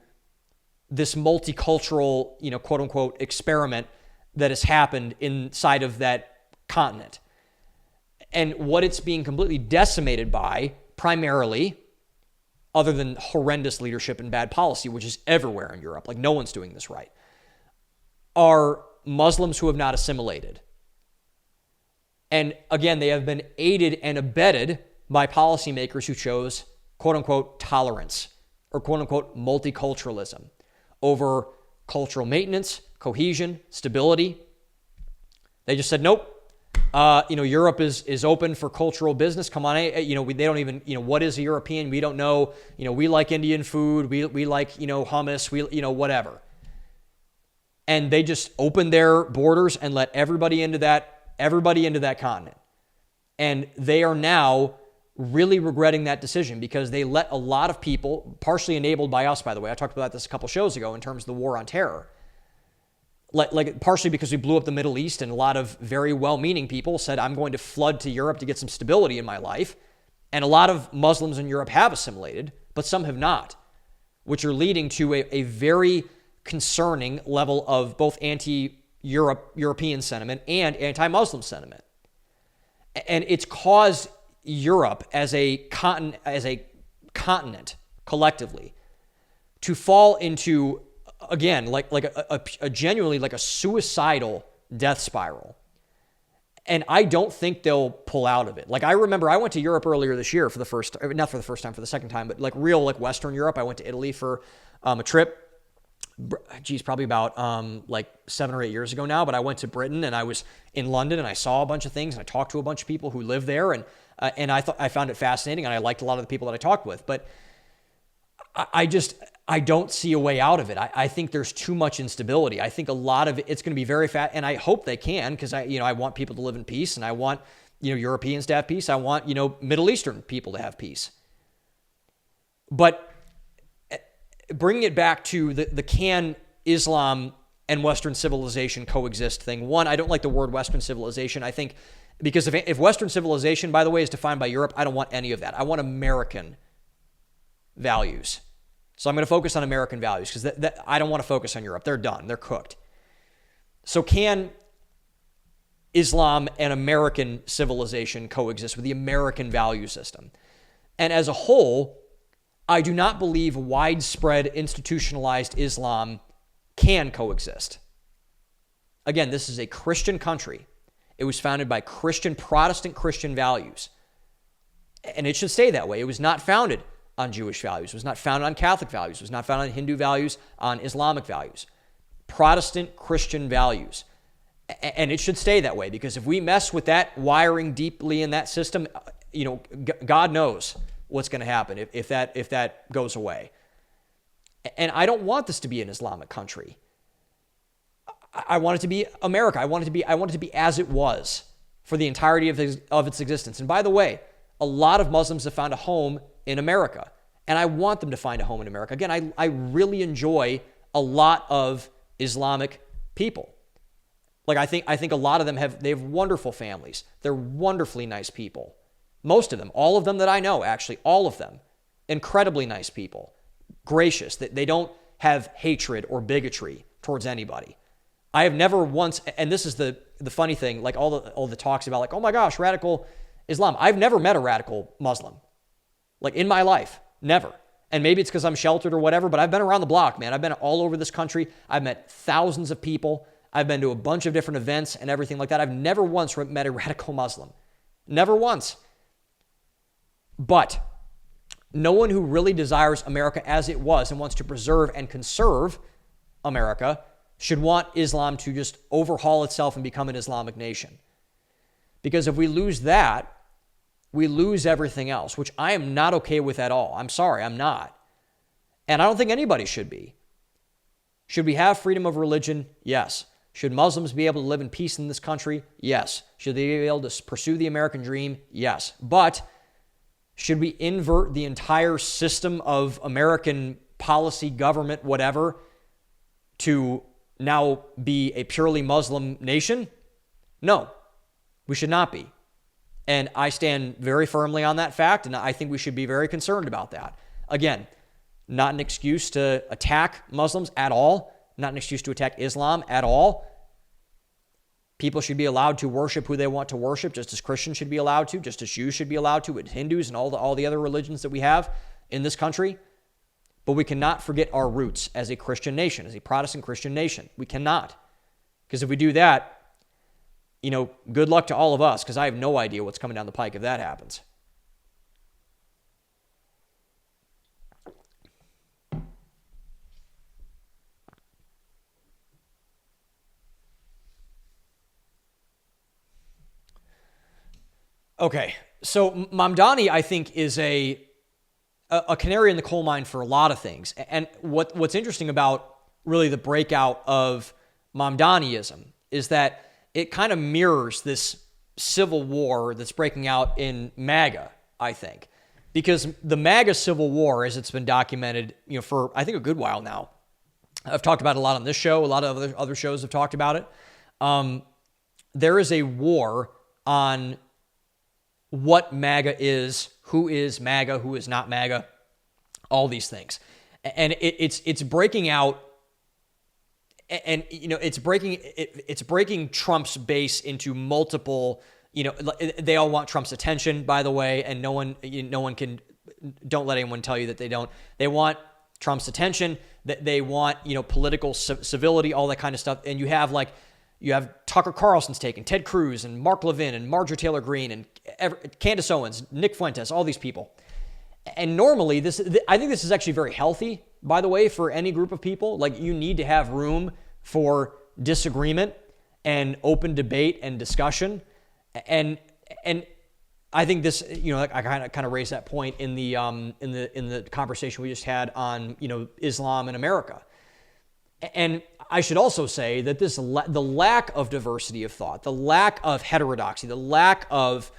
this multicultural, quote unquote, experiment that has happened inside of that continent. And what it's being completely decimated by primarily, other than horrendous leadership and bad policy, which is everywhere in Europe, like no one's doing this right, are Muslims who have not assimilated. And again, they have been aided and abetted by policymakers who chose quote unquote tolerance or quote unquote multiculturalism over cultural maintenance, cohesion, stability. They just said, nope. Europe is open for cultural business. Come on, they don't even, what is a European? We don't know. We like Indian food. We like, hummus. Whatever. And they just opened their borders and let everybody into that continent. And they are now really regretting that decision because they let a lot of people, partially enabled by us, by the way. I talked about this a couple shows ago in terms of the war on terror. Like partially because we blew up the Middle East and a lot of very well-meaning people said, I'm going to flood to Europe to get some stability in my life. And a lot of Muslims in Europe have assimilated, but some have not, which are leading to a very concerning level of both anti-European sentiment and anti-Muslim sentiment. And it's caused Europe as a continent collectively to fall into, again, like a genuinely like a suicidal death spiral. And I don't think they'll pull out of it. Like, I remember I went to Europe earlier this year for the second time, but like real, like Western Europe. I went to Italy for a trip. Probably about 7 or 8 years ago now, but I went to Britain and I was in London and I saw a bunch of things and I talked to a bunch of people who live there and I found it fascinating and I liked a lot of the people that I talked with, but I don't see a way out of it. I think there's too much instability. I think a lot of it's going to be very fast, and I hope they can, because I want people to live in peace, and I want Europeans to have peace. I want Middle Eastern people to have peace. But bringing it back to the can Islam and Western civilization coexist thing. One, I don't like the word Western civilization. I think because if Western civilization, by the way, is defined by Europe, I don't want any of that. I want American values. So I'm going to focus on American values because I don't want to focus on Europe. They're done. They're cooked. So can Islam and American civilization coexist with the American value system? And as a whole, I do not believe widespread institutionalized Islam can coexist. Again, this is a Christian country. It was founded by Protestant Christian values. And it should stay that way. It was not founded on Jewish values. It was not founded on Catholic values. It was not founded on Hindu values, on Islamic values. Protestant Christian values. And it should stay that way, because if we mess with that wiring deeply in that system, God knows what's going to happen if that goes away. And I don't want this to be an Islamic country. I want it to be America. I want it to be as it was for the entirety of its existence. And by the way, a lot of Muslims have found a home in America, and I want them to find a home in America. Again, I really enjoy a lot of Islamic people. Like, I think a lot of them they have wonderful families. They're wonderfully nice people. Most of them, all of them that I know, actually, all of them, incredibly nice people, gracious. They don't have hatred or bigotry towards anybody. I have never once, and this is the funny thing, like all the talks about, like, oh my gosh, radical Islam. I've never met a radical Muslim, like, in my life, never. And maybe it's because I'm sheltered or whatever, but I've been around the block, man. I've been all over this country. I've met thousands of people. I've been to a bunch of different events and everything like that. I've never once met a radical Muslim. Never once. But no one who really desires America as it was and wants to preserve and conserve America should want Islam to just overhaul itself and become an Islamic nation. Because if we lose that, we lose everything else, which I am not okay with at all. I'm sorry, I'm not. And I don't think anybody should be. Should we have freedom of religion? Yes. Should Muslims be able to live in peace in this country? Yes. Should they be able to pursue the American dream? Yes. But should we invert the entire system of American policy, government, whatever, to now be a purely Muslim nation? No, we should not be. And I stand very firmly on that fact, and I think we should be very concerned about that. Again, not an excuse to attack Muslims at all, not an excuse to attack Islam at all. People should be allowed to worship who they want to worship, just as Christians should be allowed to, just as Jews should be allowed to, and Hindus and all the other religions that we have in this country. But we cannot forget our roots as a Christian nation, as a Protestant Christian nation. We cannot. Because if we do that, good luck to all of us, because I have no idea what's coming down the pike if that happens. Okay, so Mamdani, I think, is a canary in the coal mine for a lot of things. And what's interesting about really the breakout of Mamdaniism is that it kind of mirrors this civil war that's breaking out in MAGA, I think. Because the MAGA civil war, as it's been documented, for I think a good while now, I've talked about it a lot on this show, a lot of other shows have talked about it. There is a war on what MAGA is MAGA, who is not MAGA, all these things. And it's breaking out, and it's breaking Trump's base into multiple, they all want Trump's attention, by the way, and no one can, don't let anyone tell you that they don't. They want Trump's attention, that they want, political civility, all that kind of stuff. And you have Tucker Carlson's taken, Ted Cruz and Mark Levin and Marjorie Taylor Greene and Candace Owens, Nick Fuentes, all these people. And normally, I think this is actually very healthy, by the way, for any group of people. Like, you need to have room for disagreement and open debate and discussion. And I think this, I kind of raised that point in the conversation we just had on, Islam in America. And I should also say that the lack of diversity of thought, the lack of heterodoxy, the lack of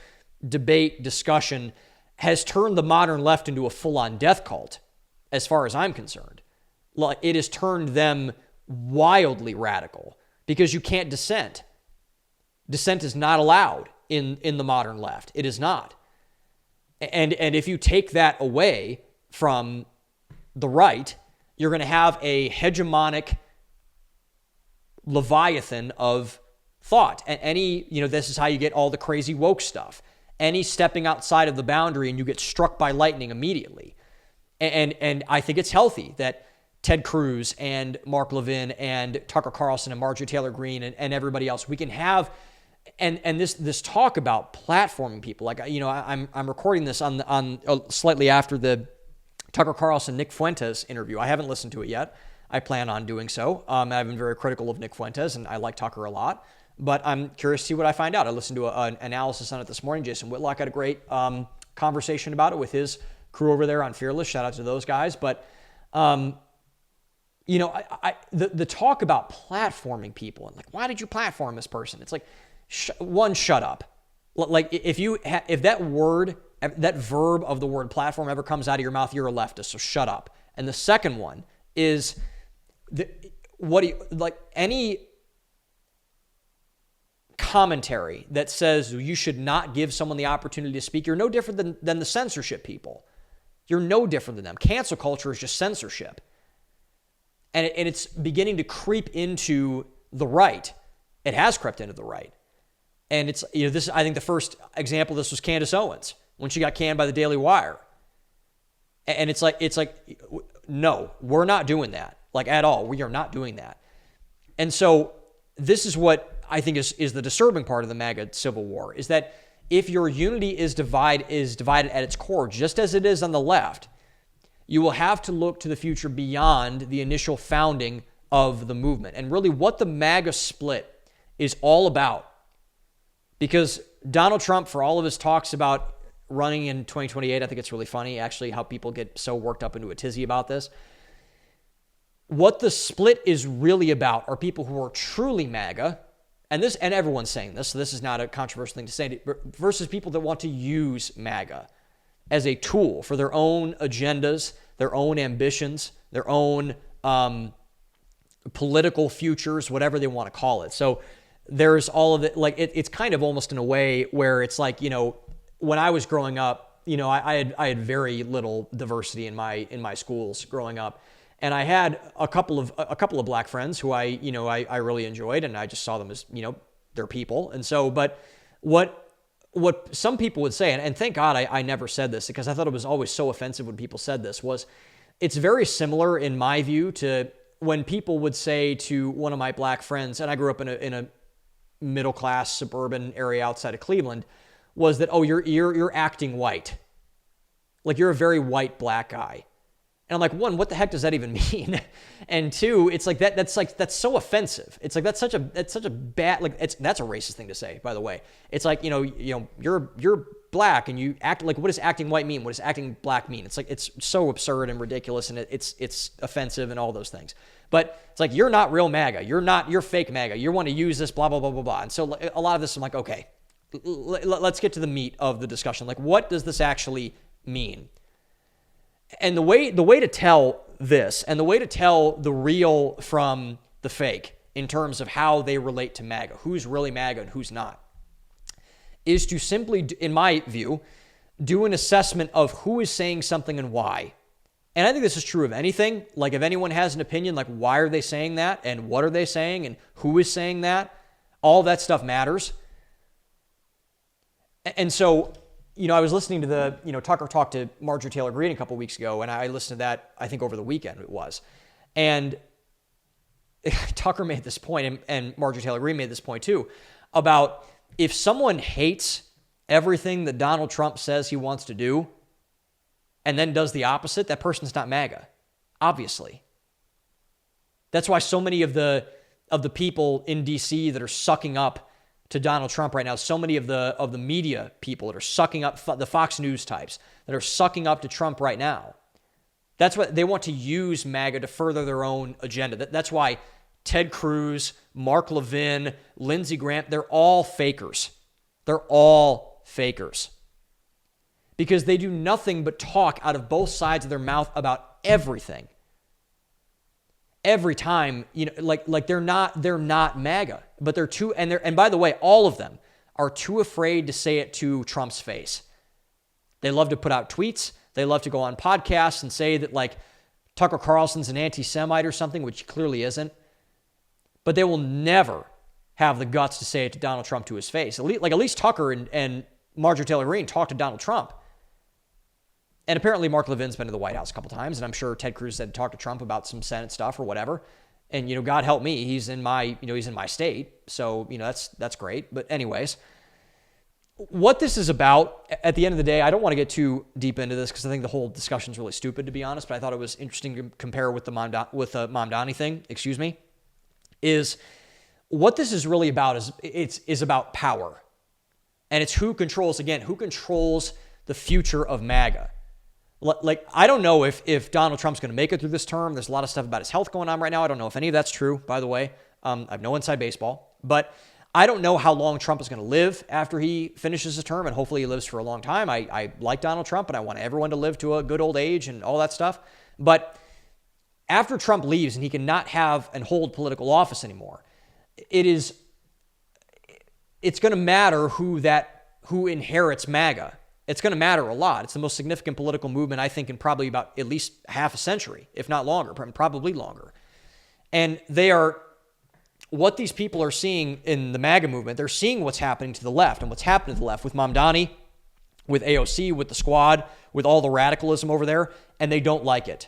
debate, discussion, has turned the modern left into a full-on death cult, as far as I'm concerned. It has turned them wildly radical because you can't dissent. Dissent is not allowed in the modern left. It is not. And if you take that away from the right, you're going to have a hegemonic leviathan of thought. And this is how you get all the crazy woke stuff. Any stepping outside of the boundary and you get struck by lightning immediately. And I think it's healthy that Ted Cruz and Mark Levin and Tucker Carlson and Marjorie Taylor Greene and everybody else, we can have, and this talk about platforming people. Like, I'm recording this on slightly after the Tucker Carlson, Nick Fuentes interview. I haven't listened to it yet. I plan on doing so. I've been very critical of Nick Fuentes, and I like Tucker a lot. But I'm curious to see what I find out. I listened to an analysis on it this morning. Jason Whitlock had a great conversation about it with his crew over there on Fearless. Shout out to those guys. But, the talk about platforming people and why did you platform this person? It's like, shut up. Like, if that word, that verb of the word platform ever comes out of your mouth, you're a leftist, so shut up. And the second one is, any commentary that says you should not give someone the opportunity to speak, you're no different than the censorship people. You're no different than them. Cancel culture is just censorship. And it's beginning to creep into the right. It has crept into the right. And it's, this, I think the first example of this was Candace Owens when she got canned by the Daily Wire. And it's like, no, we're not doing that. At all. We are not doing that. And so this is what I think is the disturbing part of the MAGA civil war, is that if your unity is divided at its core, just as it is on the left, you will have to look to the future beyond the initial founding of the movement. And really what the MAGA split is all about. Because Donald Trump, for all of his talks about running in 2028, I think it's really funny, actually, how people get so worked up into a tizzy about this. What the split is really about are people who are truly MAGA, and everyone's saying this, so this is not a controversial thing to say, versus people that want to use MAGA as a tool for their own agendas, their own ambitions, their own political futures, whatever they want to call it. So there's all of it. It's kind of almost in a way where it's like, when I was growing up, I had very little diversity in my schools growing up. And I had a couple of black friends who I really enjoyed, and I just saw them as, they're people. And so, but what some people would say, and thank God I never said this because I thought it was always so offensive when people said this, was it's very similar in my view to when people would say to one of my black friends, and I grew up in a middle-class suburban area outside of Cleveland, was that, oh, you're acting white. Like you're a very white black guy. And I'm like, one, what the heck does that even mean? And two, it's like that's so offensive. It's like that's such a bad, like that's a racist thing to say, by the way. It's like, you're black and you act like, what does acting white mean? What does acting black mean? It's like, it's so absurd and ridiculous, and it's offensive and all those things. But it's like, you're not real MAGA. You're fake MAGA. You want to use this, blah, blah, blah, blah, blah. And so a lot of this, I'm like, okay, let's get to the meat of the discussion. Like, what does this actually mean? And the way to tell this, and the way to tell the real from the fake in terms of how they relate to MAGA, who's really MAGA and who's not, is to simply, in my view, do an assessment of who is saying something and why. And I think this is true of anything. Like if anyone has an opinion, like why are they saying that and what are they saying and who is saying that, all that stuff matters. And so, I was listening to Tucker talk to Marjorie Taylor Greene a couple weeks ago, and I listened to that, I think over the weekend it was. And Tucker made this point, and Marjorie Taylor Greene made this point too, about if someone hates everything that Donald Trump says he wants to do and then does the opposite, that person's not MAGA, obviously. That's why so many of the people in D.C. that are sucking up to Donald Trump right now, so many of the media people that are sucking up, the Fox News types that are sucking up to Trump right now, that's what they want to use MAGA to further their own agenda. That's why Ted Cruz, Mark Levin, Lindsey Graham, they're all fakers. They're all fakers. Because they do nothing but talk out of both sides of their mouth about everything. Every time, like they're not MAGA, but they're too, and by the way, all of them are too afraid to say it to Trump's face. They love to put out tweets. They love to go on podcasts and say that like Tucker Carlson's an anti-Semite or something, which he clearly isn't. But they will never have the guts to say it to Donald Trump to his face. At least Tucker and Marjorie Taylor Greene talked to Donald Trump. And apparently Mark Levin's been to the White House a couple times, and I'm sure Ted Cruz had talked to Trump about some Senate stuff or whatever. And, God help me, he's in my state. So, that's great. But anyways, what this is about, at the end of the day, I don't want to get too deep into this because I think the whole discussion is really stupid, to be honest, but I thought it was interesting to compare with the Mamdani thing, is what this is really about is about power. And it's who controls the future of MAGA. Like, I don't know if Donald Trump's going to make it through this term. There's a lot of stuff about his health going on right now. I don't know if any of that's true, by the way. I have no inside baseball. But I don't know how long Trump is going to live after he finishes his term, and hopefully he lives for a long time. I like Donald Trump, and I want everyone to live to a good old age and all that stuff. But after Trump leaves and he cannot have and hold political office anymore, it's going to matter who inherits MAGA. It's going to matter a lot. It's the most significant political movement, I think, in probably about at least half a century, if not longer, probably longer. And what these people are seeing in the MAGA movement, they're seeing what's happening to the left and what's happening to the left with Mamdani, with AOC, with the squad, with all the radicalism over there, and they don't like it.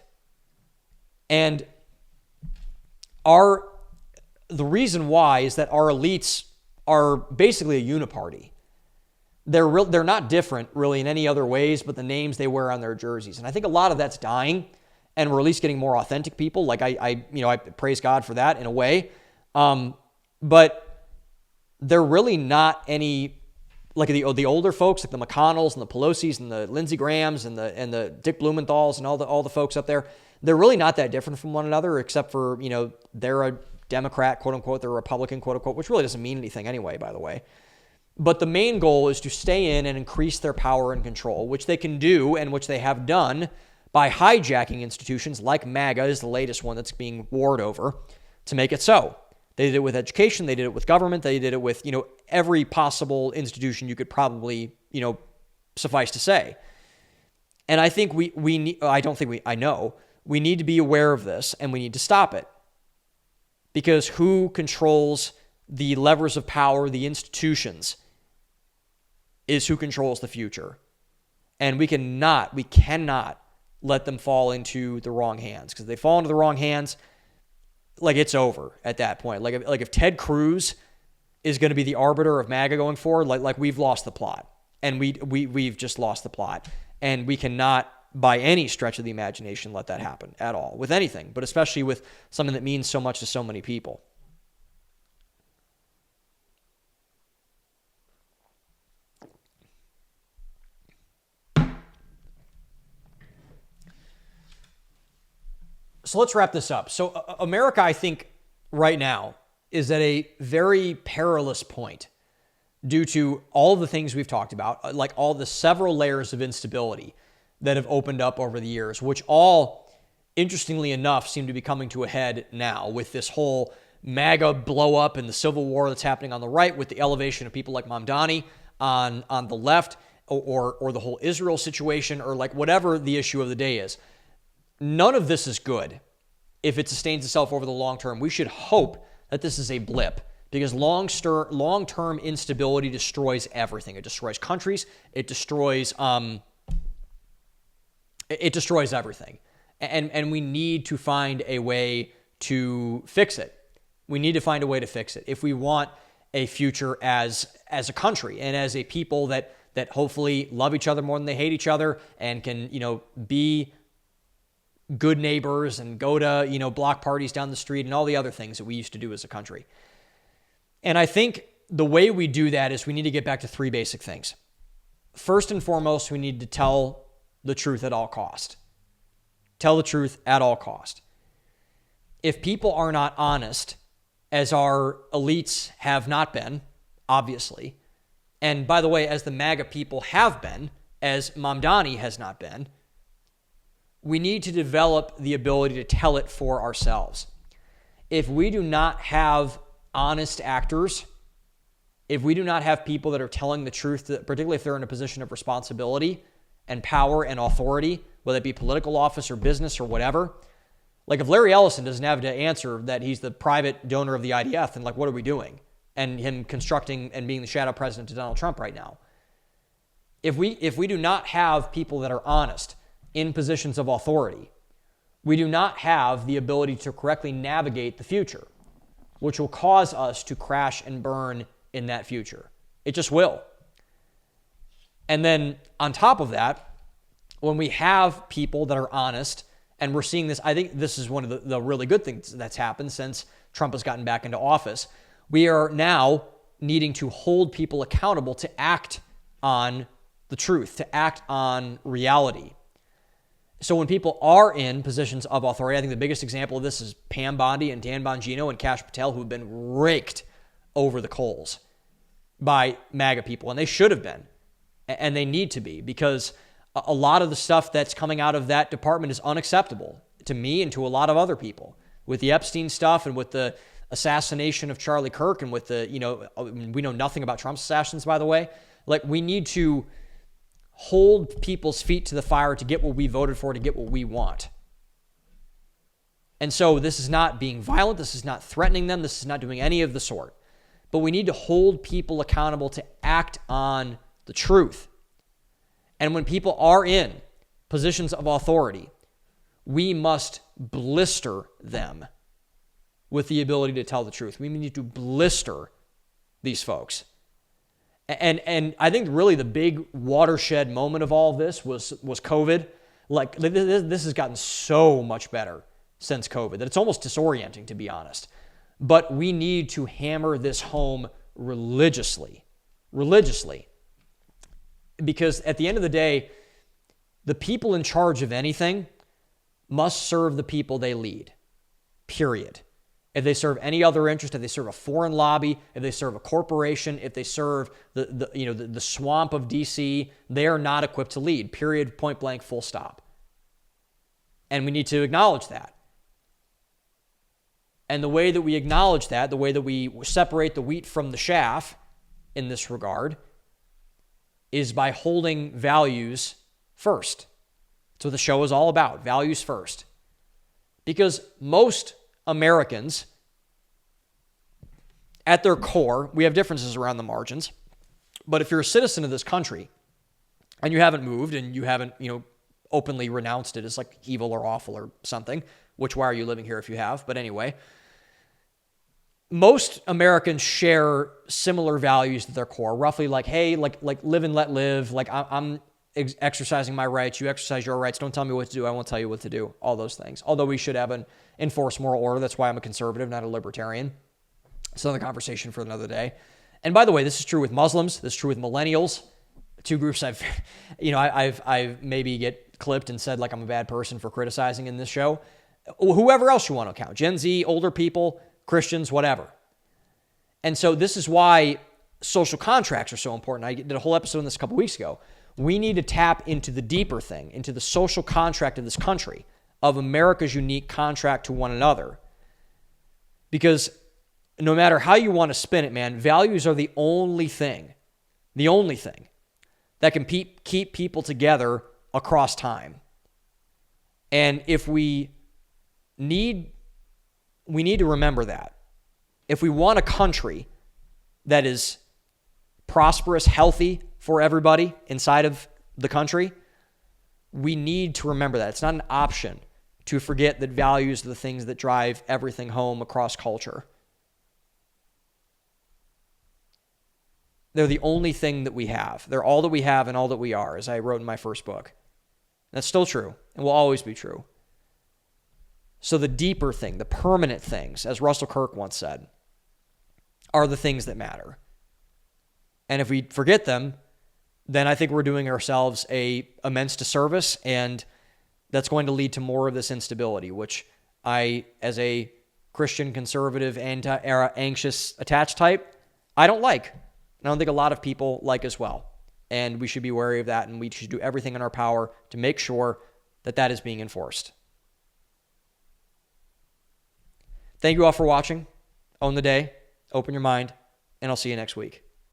And the reason why is that our elites are basically a uniparty. They're not different really in any other ways but the names they wear on their jerseys. And I think a lot of that's dying, and we're at least getting more authentic people. Like I praise God for that in a way. But they're really not any, like the older folks, like the McConnells and the Pelosi's and the Lindsey Grahams and the Dick Blumenthal's and all the folks up there. They're really not that different from one another, except for, they're a Democrat, quote unquote, they're a Republican, quote unquote, which really doesn't mean anything anyway, by the way. But the main goal is to stay in and increase their power and control, which they can do and which they have done by hijacking institutions like MAGA is the latest one that's being warred over to make it so. They did it with education. They did it with government. They did it with, every possible institution you could probably, suffice to say. And I think we need to be aware of this, and we need to stop it. Because who controls the levers of power, the institutions, is who controls the future. And we cannot let them fall into the wrong hands, because if they fall into the wrong hands, like, it's over at that point. Like if Ted Cruz is going to be the arbiter of MAGA going forward, like we've lost the plot, and we've just lost the plot, and we cannot by any stretch of the imagination let that happen at all with anything, but especially with something that means so much to so many people. So let's wrap this up. So America, I think, right now is at a very perilous point due to all of the things we've talked about, like all the several layers of instability that have opened up over the years, which all, interestingly enough, seem to be coming to a head now with this whole MAGA blow up and the civil war that's happening on the right, with the elevation of people like Mamdani on the left, or the whole Israel situation, or like whatever the issue of the day is. None of this is good if it sustains itself over the long term. We should hope that this is a blip, because long-term instability destroys everything. It destroys countries. It destroys everything. And we need to find a way to fix it. We need to find a way to fix it if we want a future as a country and as a people that hopefully love each other more than they hate each other, and can, be good neighbors and go to, block parties down the street and all the other things that we used to do as a country. And I think the way we do that is we need to get back to three basic things. First and foremost, we need to tell the truth at all cost. Tell the truth at all cost. If people are not honest, as our elites have not been, obviously, and by the way, as the MAGA people have been, as Mamdani has not been, we need to develop the ability to tell it for ourselves. If we do not have honest actors, if we do not have people that are telling the truth, particularly if they're in a position of responsibility and power and authority, whether it be political office or business or whatever, like if Larry Ellison doesn't have to answer that he's the private donor of the IDF, then like, what are we doing? And him constructing and being the shadow president to Donald Trump right now. If we do not have people that are honest in positions of authority, we do not have the ability to correctly navigate the future, which will cause us to crash and burn in that future. It just will. And then on top of that, when we have people that are honest, and we're seeing this, I think this is one of the really good things that's happened since Trump has gotten back into office. We are now needing to hold people accountable to act on the truth, to act on reality. So when people are in positions of authority, I think the biggest example of this is Pam Bondi and Dan Bongino and Kash Patel, who have been raked over the coals by MAGA people, and they should have been, and they need to be, because a lot of the stuff that's coming out of that department is unacceptable to me and to a lot of other people. With the Epstein stuff and with the assassination of Charlie Kirk and with the, we know nothing about Trump's assassins, by the way. Like, we need to hold people's feet to the fire to get what we voted for, to get what we want. And so this is not being violent. This is not threatening them. This is not doing any of the sort. But we need to hold people accountable to act on the truth. And when people are in positions of authority, we must blister them with the ability to tell the truth. We need to blister these folks. And I think really the big watershed moment of all of this was COVID. Like, this has gotten so much better since COVID that it's almost disorienting, to be honest. But we need to hammer this home religiously. Because at the end of the day, the people in charge of anything must serve the people they lead, period. If they serve any other interest, if they serve a foreign lobby, if they serve a corporation, if they serve the swamp of DC, they are not equipped to lead, period, point blank, full stop. And we need to acknowledge that. And the way that we acknowledge that, the way that we separate the wheat from the chaff in this regard, is by holding values first. That's what the show is all about, values first. Because most Americans, at their core, we have differences around the margins. But if you're a citizen of this country and you haven't moved and you haven't, openly renounced it as like evil or awful or something, which why are you living here if you have? But anyway, most Americans share similar values at their core, roughly like, hey, like live and let live. Like I'm exercising my rights. You exercise your rights. Don't tell me what to do. I won't tell you what to do. All those things. Although we should have an enforced moral order. That's why I'm a conservative, not a libertarian. It's another conversation for another day. And by the way, this is true with Muslims. This is true with millennials. Two groups I've maybe get clipped and said like I'm a bad person for criticizing in this show. Whoever else you want to count. Gen Z, older people, Christians, whatever. And so this is why social contracts are so important. I did a whole episode on this a couple weeks ago. We need to tap into the deeper thing, into the social contract of this country, of America's unique contract to one another. Because no matter how you want to spin it, man, values are the only thing that can keep people together across time. And if we need to remember that. If we want a country that is prosperous, healthy for everybody inside of the country, we need to remember that. It's not an option to forget that values are the things that drive everything home across culture. They're the only thing that we have. They're all that we have and all that we are, as I wrote in my first book. That's still true and will always be true. So the deeper thing, the permanent things, as Russell Kirk once said, are the things that matter. And if we forget them, then I think we're doing ourselves an immense disservice, and that's going to lead to more of this instability, which I, as a Christian, conservative, anxious, attached type, I don't like. And I don't think a lot of people like as well. And we should be wary of that, and we should do everything in our power to make sure that that is being enforced. Thank you all for watching. Own the day, open your mind, and I'll see you next week.